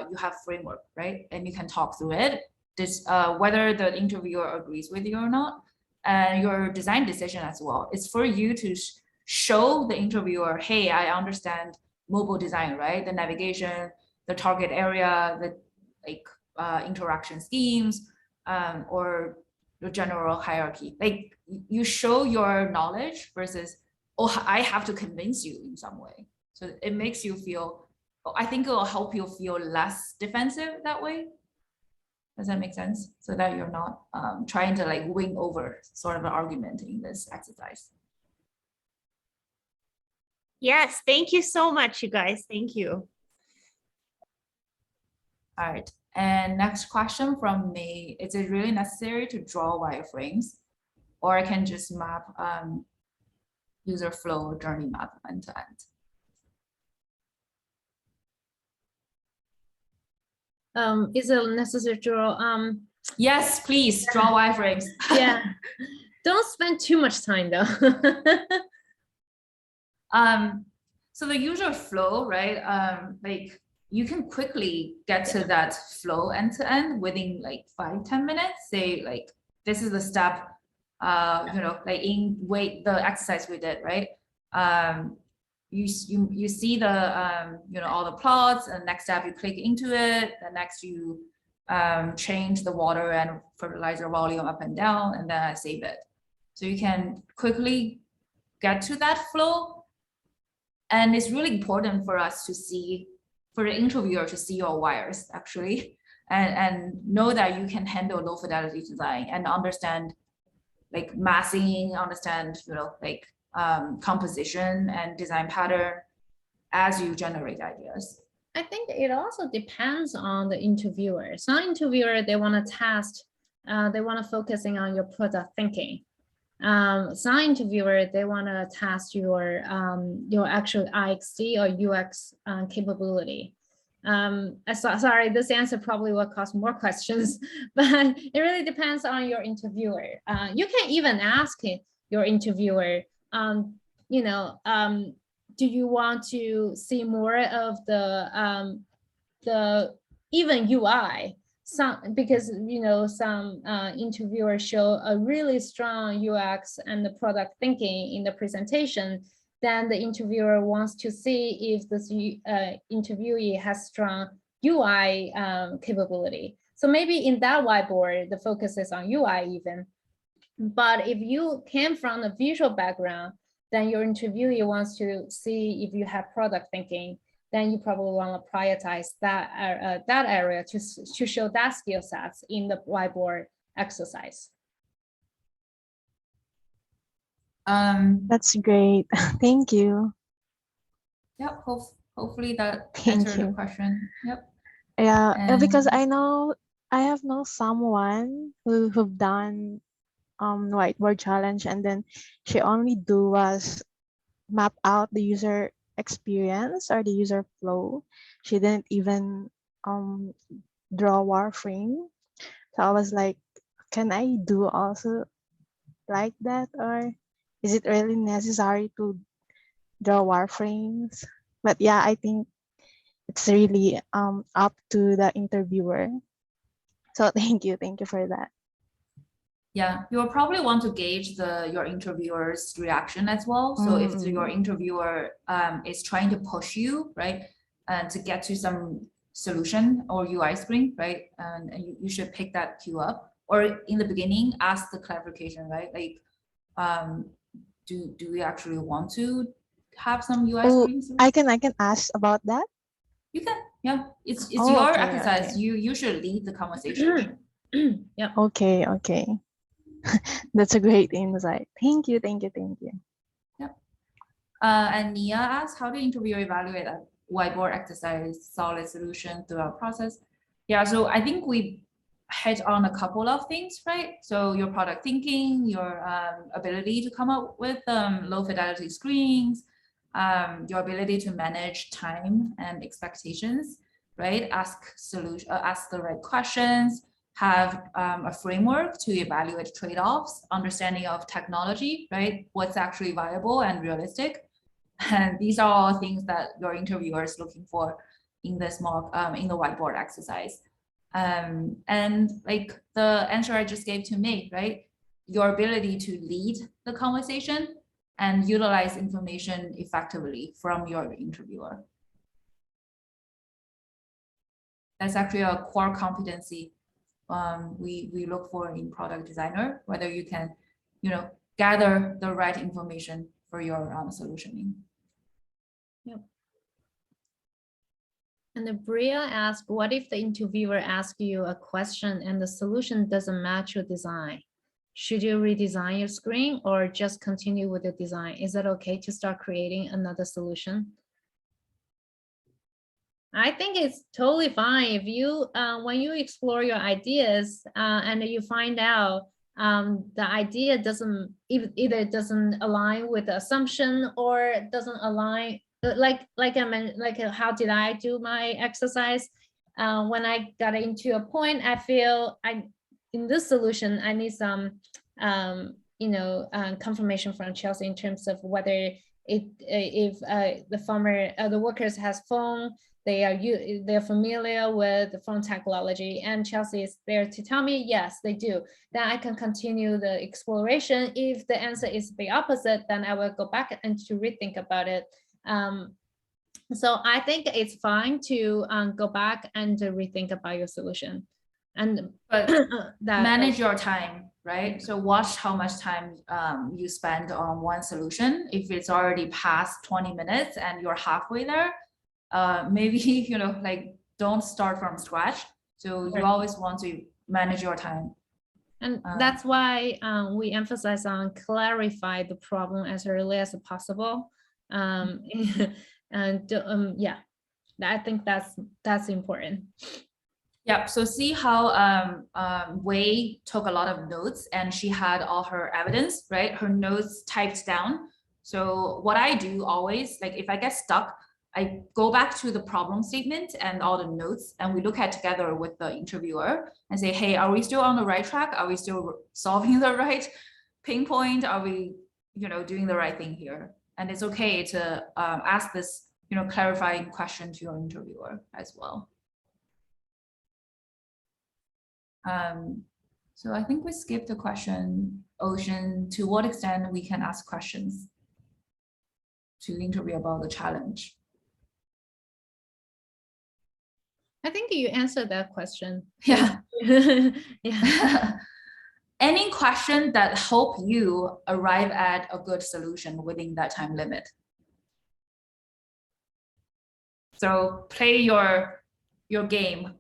you have framework, right? And you can talk through it. This whether the interviewer agrees with you or not, and your design decision as well. It's for you to show the interviewer, hey, I understand mobile design, right? The navigation, the target area, the like interaction schemes, or the general hierarchy. Like you show your knowledge versus, oh, I have to convince you in some way. So it makes you feel, I think it will help you feel less defensive that way. Does that make sense? So that you're not trying to like win over sort of an argument in this exercise. Yes, thank you so much, you guys. Thank you. All right, and next question from me, is it really necessary to draw wireframes, or I can just map user flow journey map end to end? Is it necessary to draw? Yes, please draw wireframes. Yeah, don't spend too much time though. So the user flow, right? Like you can quickly get to that flow end to end within like 5-10 minutes. Say like this is the step, like in the exercise we did, right? You see the all the plots, and next step you click into it. The next you change the water and fertilizer volume up and down, and then I save it. So you can quickly get to that flow. And it's really important for us to see, for the interviewer to see your wires actually, and know that you can handle low fidelity design and understand like massing, understand, like composition and design pattern as you generate ideas. I think it also depends on the interviewer. Some interviewer, they want to test, they want to focusing on your product thinking. Some interviewer, they want to test your actual IXD or UX capability. Sorry, this answer probably will cause more questions, but it really depends on your interviewer. You can even ask your interviewer, do you want to see more of the even UI? Because some interviewers show a really strong UX and the product thinking in the presentation, then the interviewer wants to see if this interviewee has strong UI capability. So maybe in that whiteboard, the focus is on UI even. But if you came from a visual background, then your interviewee wants to see if you have product thinking, then you probably want to prioritize that area to show that skill sets in the whiteboard exercise. That's great. Thank you. Yeah, hopefully that Thank answered the you. question. Yep. Yeah, because And I have known someone who've done whiteboard challenge, and then she only do was map out the user experience or the user flow. She didn't even um draw warframe. So I was like, can I do also like that, or is it really necessary to draw warframes? But yeah, I think it's really up to the interviewer. So thank you for that. yeah, you'll probably want to gauge your interviewer's reaction as well. So if your interviewer is trying to push you, right, and to get to some solution or UI screen, right, and you should pick that cue up. Or in the beginning, ask the clarification, right? Like, do we actually want to have some UI Oh, screens? I can ask about that. You can, yeah. It's Oh, your okay, exercise. okay. You should lead the conversation. Yep. Okay, okay. That's a great insight. Thank you, thank you, thank you. Yep. And Nia asked, how do interviewer evaluate a whiteboard exercise solid solution throughout process? Yeah, so I think we hit on a couple of things, right? So your product thinking, your ability to come up with low fidelity screens, your ability to manage time and expectations, right? Ask the right questions, have a framework to evaluate trade-offs, understanding of technology, right? What's actually viable and realistic. And these are all things that your interviewer is looking for in this mock, in the whiteboard exercise. And like the answer I just gave to Meg, right? Your ability to lead the conversation and utilize information effectively from your interviewer. That's actually a core competency we look for in product designer, whether you can, gather the right information for your solutioning. Yep. And the Bria asked, what if the interviewer asks you a question and the solution doesn't match your design? Should you redesign your screen or just continue with the design? Is it okay to start creating another solution? I think it's totally fine if you, when you explore your ideas and you find out the idea doesn't, either doesn't align with the assumption or doesn't align, like I meant, like how did I do my exercise? When I got into a point, I feel in this solution, I need some, confirmation from Chelsea in terms of whether if the workers has phone, they're familiar with the phone technology, and Chelsea is there to tell me yes they do. Then I can continue the exploration. If the answer is the opposite, then I will go back and to rethink about it. So I think it's fine to go back and to rethink about your solution, and but manage your time, right? So watch how much time you spend on one solution. If it's already past 20 minutes and you're halfway there, maybe like don't start from scratch. So you always want to manage your time, and that's why we emphasize on clarify the problem as early as possible. And yeah, I think that's important. Yeah, so see how Wei took a lot of notes and she had all her evidence, right? Her notes typed down. So what I do always, like if I get stuck, I go back to the problem statement and all the notes, and we look at together with the interviewer and say, hey, are we still on the right track? Are we still solving the right pinpoint? Are we, doing the right thing here? And it's okay to ask this, clarifying question to your interviewer as well. So I think we skipped the question, Ocean, to what extent we can ask questions to interview about the challenge? I think you answered that question. Yeah. Yeah. Any question that help you arrive at a good solution within that time limit. So play your game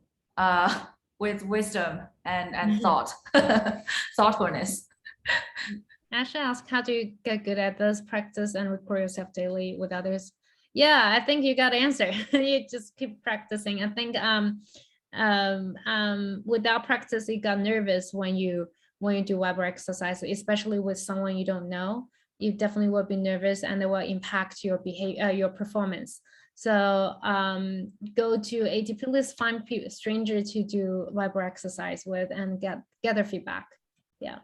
with wisdom and thought, thoughtfulness. Ashley asked, how do you get good at this? Practice and record yourself daily with others. Yeah, I think you got the answer. You just keep practicing. I think without practice, you got nervous when you do Weber exercise, especially with someone you don't know. You definitely will be nervous, and it will impact your behavior, your performance. So go to ADPList, find stranger to do Weber exercise with, and get their feedback. Yeah.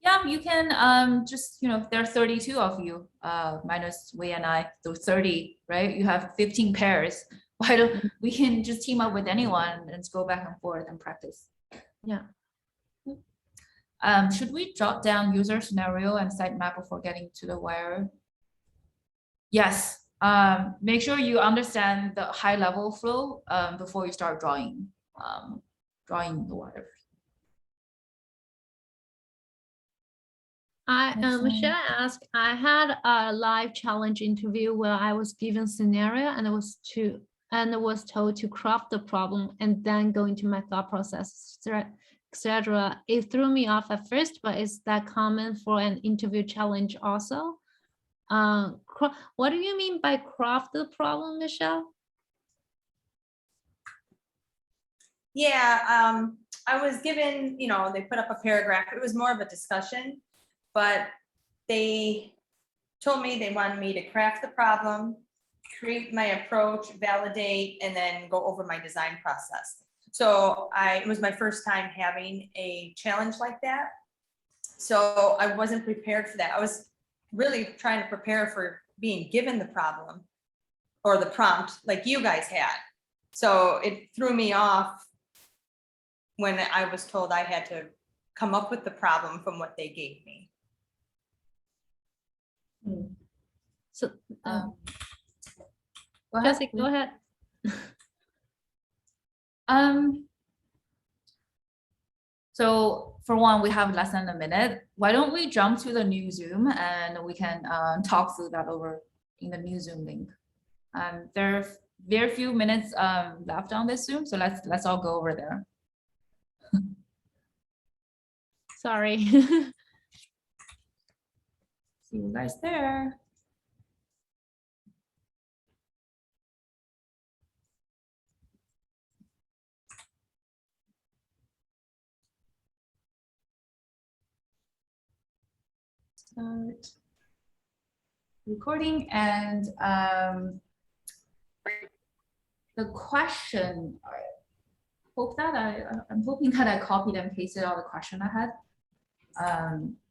Yeah, you can just, you know, there are 32 of you, minus Wei and I, so 30, right? You have 15 pairs. Why don't we can just team up with anyone and just go back and forth and practice. Yeah. Should we jot down user scenario and sitemap before getting to the wire? Yes. Make sure you understand the high level flow before you start drawing the wire. Michelle asked, I had a live challenge interview where I was given scenario and was told to craft the problem and then go into my thought process, etc. It threw me off at first, but is that common for an interview challenge also? What do you mean by craft the problem, Michelle? Yeah, I was given, you know, they put up a paragraph. It was more of a discussion, but they told me they wanted me to craft the problem, create my approach, validate, and then go over my design process. So it was my first time having a challenge like that. So I wasn't prepared for that. I was really trying to prepare for being given the problem or the prompt like you guys had. So it threw me off when I was told I had to come up with the problem from what they gave me. So, Jessica, go ahead. So for one, we have less than a minute. Why don't we jump to the new Zoom and we can talk through that over in the new Zoom link. There are very few minutes left on this Zoom, so let's all go over there. Sorry. See you guys there. Start recording, and the question, I'm hoping that I copied and pasted all the question I had.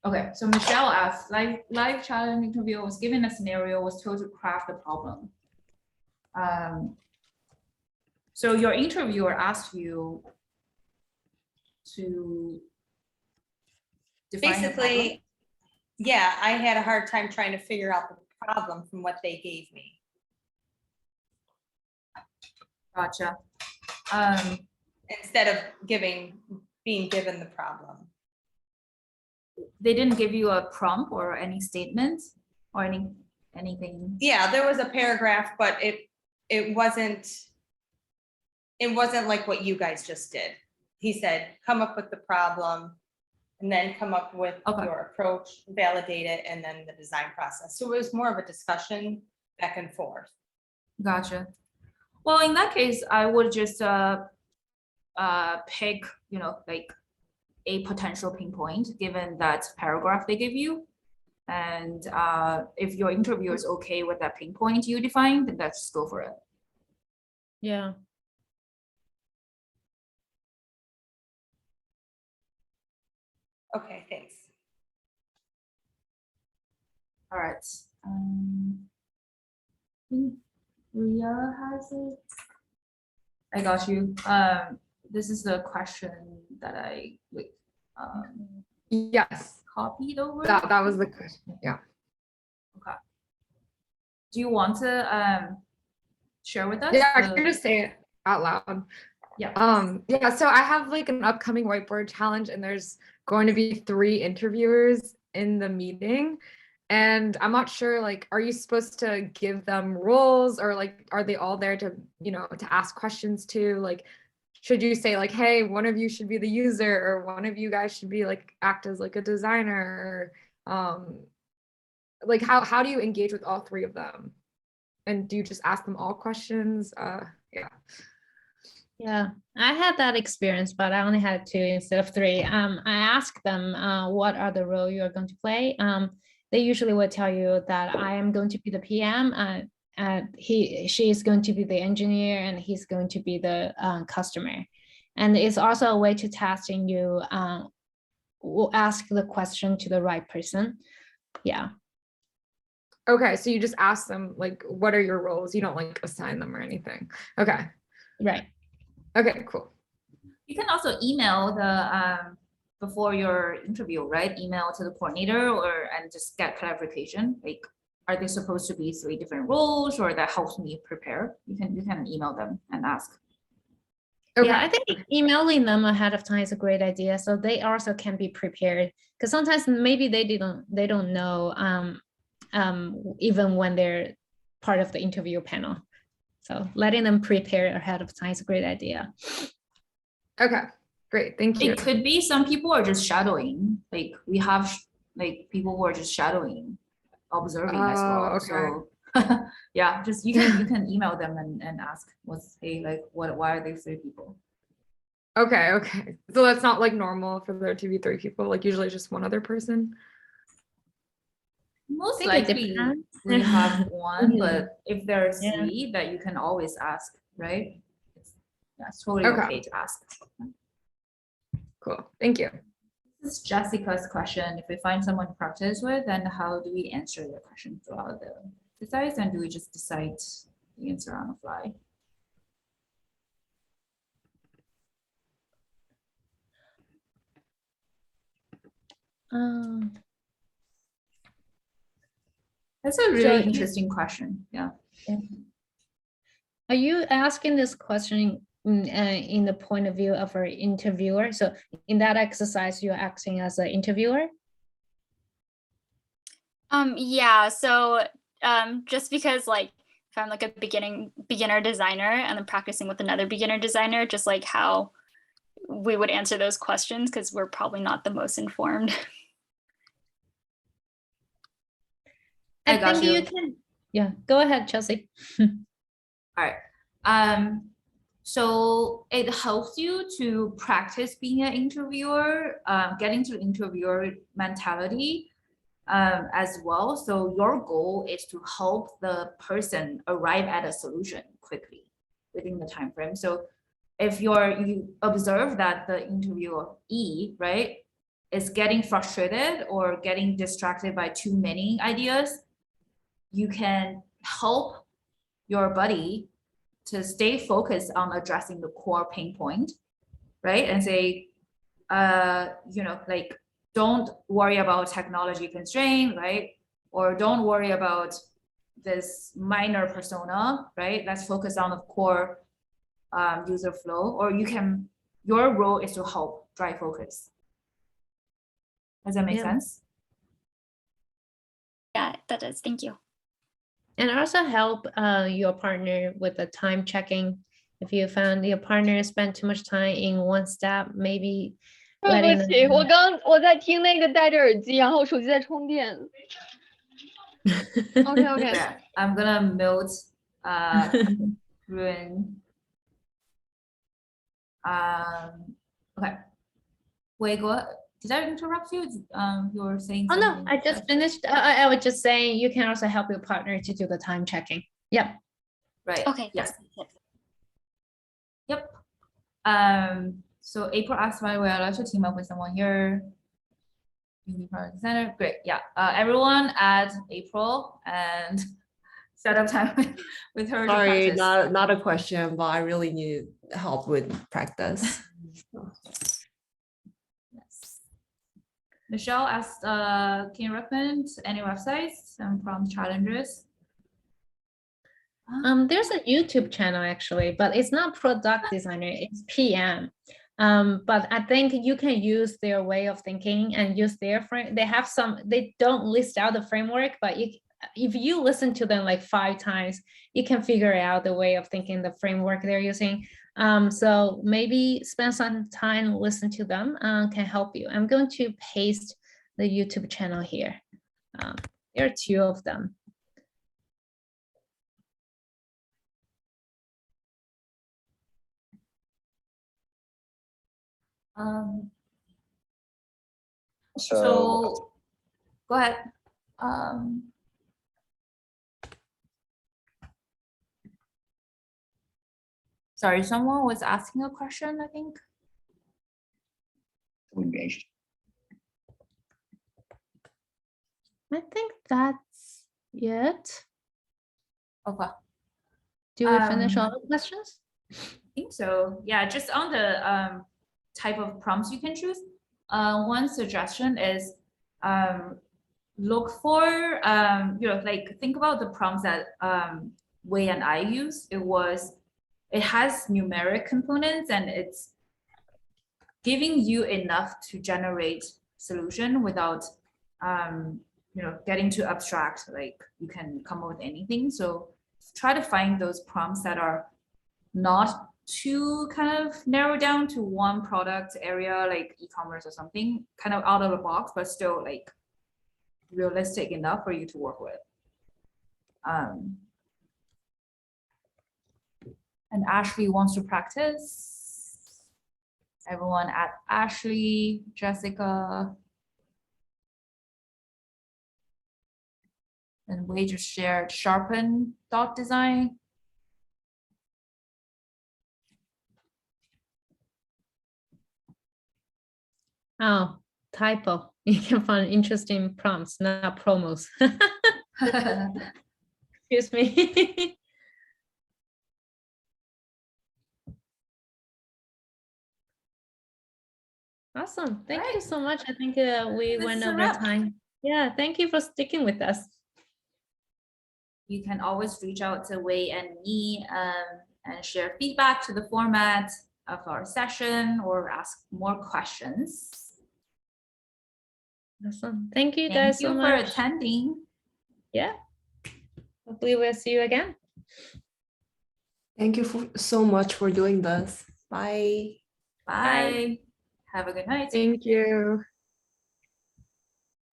Okay, so Michelle asked, live challenge interview, was given a scenario, was told to craft the problem. So your interviewer asked you to define the problem? Basically, yeah, I had a hard time trying to figure out the problem from what they gave me. Gotcha. Instead of being given the problem. They didn't give you a prompt or any statements or anything? Yeah, there was a paragraph, but it wasn't like what you guys just did. He said, come up with the problem and then come up with your approach, validate it, and then the design process. So it was more of a discussion back and forth. Gotcha. Well, in that case, I would just pick, like a potential pinpoint given that paragraph they give you. And if your interviewer is okay with that pinpoint you defined, then let's just go for it. Yeah. Okay, thanks. All right. Ria has it. I got you. This is the question that I yes, copied over. that was the question. Yeah. Okay. Do you want to share with us? Yeah, I can just say it out loud. Yeah. Yeah, so I have like an upcoming whiteboard challenge and there's going to be 3 interviewers in the meeting. And I'm not sure, like, are you supposed to give them roles or like, are they all there to, to ask questions to? Like, should you say like, hey, one of you should be the user, or one of you guys should be like act as like a designer, or like how do you engage with all three of them? And do you just ask them all questions? Yeah. Yeah, I had that experience, but I only had 2 instead of 3. I asked them, what are the role you are going to play? They usually will tell you that I am going to be the PM, she is going to be the engineer, and he's going to be the customer. And it's also a way to testing you, will ask the question to the right person. Yeah. Okay, so you just ask them like, what are your roles? You don't like assign them or anything. Okay. Right. Okay, cool. You can also email the before your interview, right? Email to the coordinator and just get clarification. Like, are they supposed to be 3 different roles, or that helps me prepare? You can email them and ask. Okay. Yeah, I think emailing them ahead of time is a great idea, so they also can be prepared. Because sometimes maybe they don't know even when they're part of the interview panel. So letting them prepare ahead of time is a great idea. Okay, great, thank you. It could be some people are just shadowing. Like we have like people who are just shadowing, observing as well. Okay. So yeah, just you can email them and ask hey, like why are they 3 people? Okay, so that's not like normal for there to be 3 people, like usually just one other person. Most it likely depends. we have one, Mhm. but if there's Yeah. 3, that you can always ask, right? It's totally Okay. okay to ask. Cool, thank you. This is Jessica's question. If we find someone to practice with, then how do we answer the question throughout the exercise? And do we just decide the answer on the fly? That's a really interesting question. Yeah. Are you asking this question in the point of view of an interviewer? So in that exercise, you're acting as an interviewer? Yeah, so just because like if I'm like a beginner designer and then practicing with another beginner designer, just like how we would answer those questions, because we're probably not the most informed. I got think you can. Yeah, go ahead, Chelsea. All right. So it helps you to practice being an interviewer, getting to the interviewer mentality as well. So your goal is to help the person arrive at a solution quickly within the time frame. So if you observe that the interviewee, right, is getting frustrated or getting distracted by too many ideas, you can help your buddy to stay focused on addressing the core pain point, right? And say, like, don't worry about technology constraint, right? Or don't worry about this minor persona, right? Let's focus on the core user flow. Or your role is to help drive focus. Does that make sense? Yeah, that does. Thank you. And also help your partner with the time checking. If you found your partner spent too much time in one step, maybe 对不起，我在听那个戴着耳机，然后手机在充电。OK。 Yeah, I'm gonna mute Ruin. Okay. Wait, go. Did I interrupt you? You were saying Oh something. no, I just finished. I was just saying you can also help your partner to do the time checking. Yep. Right. Okay. Yes. Yep. So April asked why we're allowed to team up with someone here. Designer. Great. Yeah. Everyone add April and set up time with her. Sorry, not a question, but I really need help with practice. Yes. Michelle asked, can you recommend any websites and prompt challenges? There's a YouTube channel actually, but it's not product designer, it's PM. But I think you can use their way of thinking and use their frame. They have some, they don't list out the framework, but if you listen to them like 5 times, you can figure out the way of thinking, the framework they're using. So maybe spend some time, listen to them, can help you. I'm going to paste the YouTube channel here. There are 2 of them. So go ahead. Sorry, someone was asking a question, I think. Engaged. I think that's it. Okay. Do we finish all the questions? I think so. Yeah, just on the type of prompts you can choose. One suggestion is look for like think about the prompts that Wei and I use. It has numeric components and it's giving you enough to generate solution without getting too abstract, like you can come up with anything. So try to find those prompts that are not too kind of narrow down to one product area, like e-commerce or something, kind of out of the box, but still like realistic enough for you to work with. And Ashley wants to practice. Everyone at Ashley, Jessica. And we just shared sharpen dot design. Oh, typo. You can find interesting prompts, not promos. Excuse me. Awesome. Thank you so much. I think we went over time. Yeah, thank you for sticking with us. You can always reach out to Wei and me and share feedback to the format of our session or ask more questions. Awesome. Thank you guys so much. Thank you for attending. Yeah. Hopefully we'll see you again. Thank you so much for doing this. Bye. Bye. Have a good night. Thank you.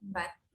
Bye.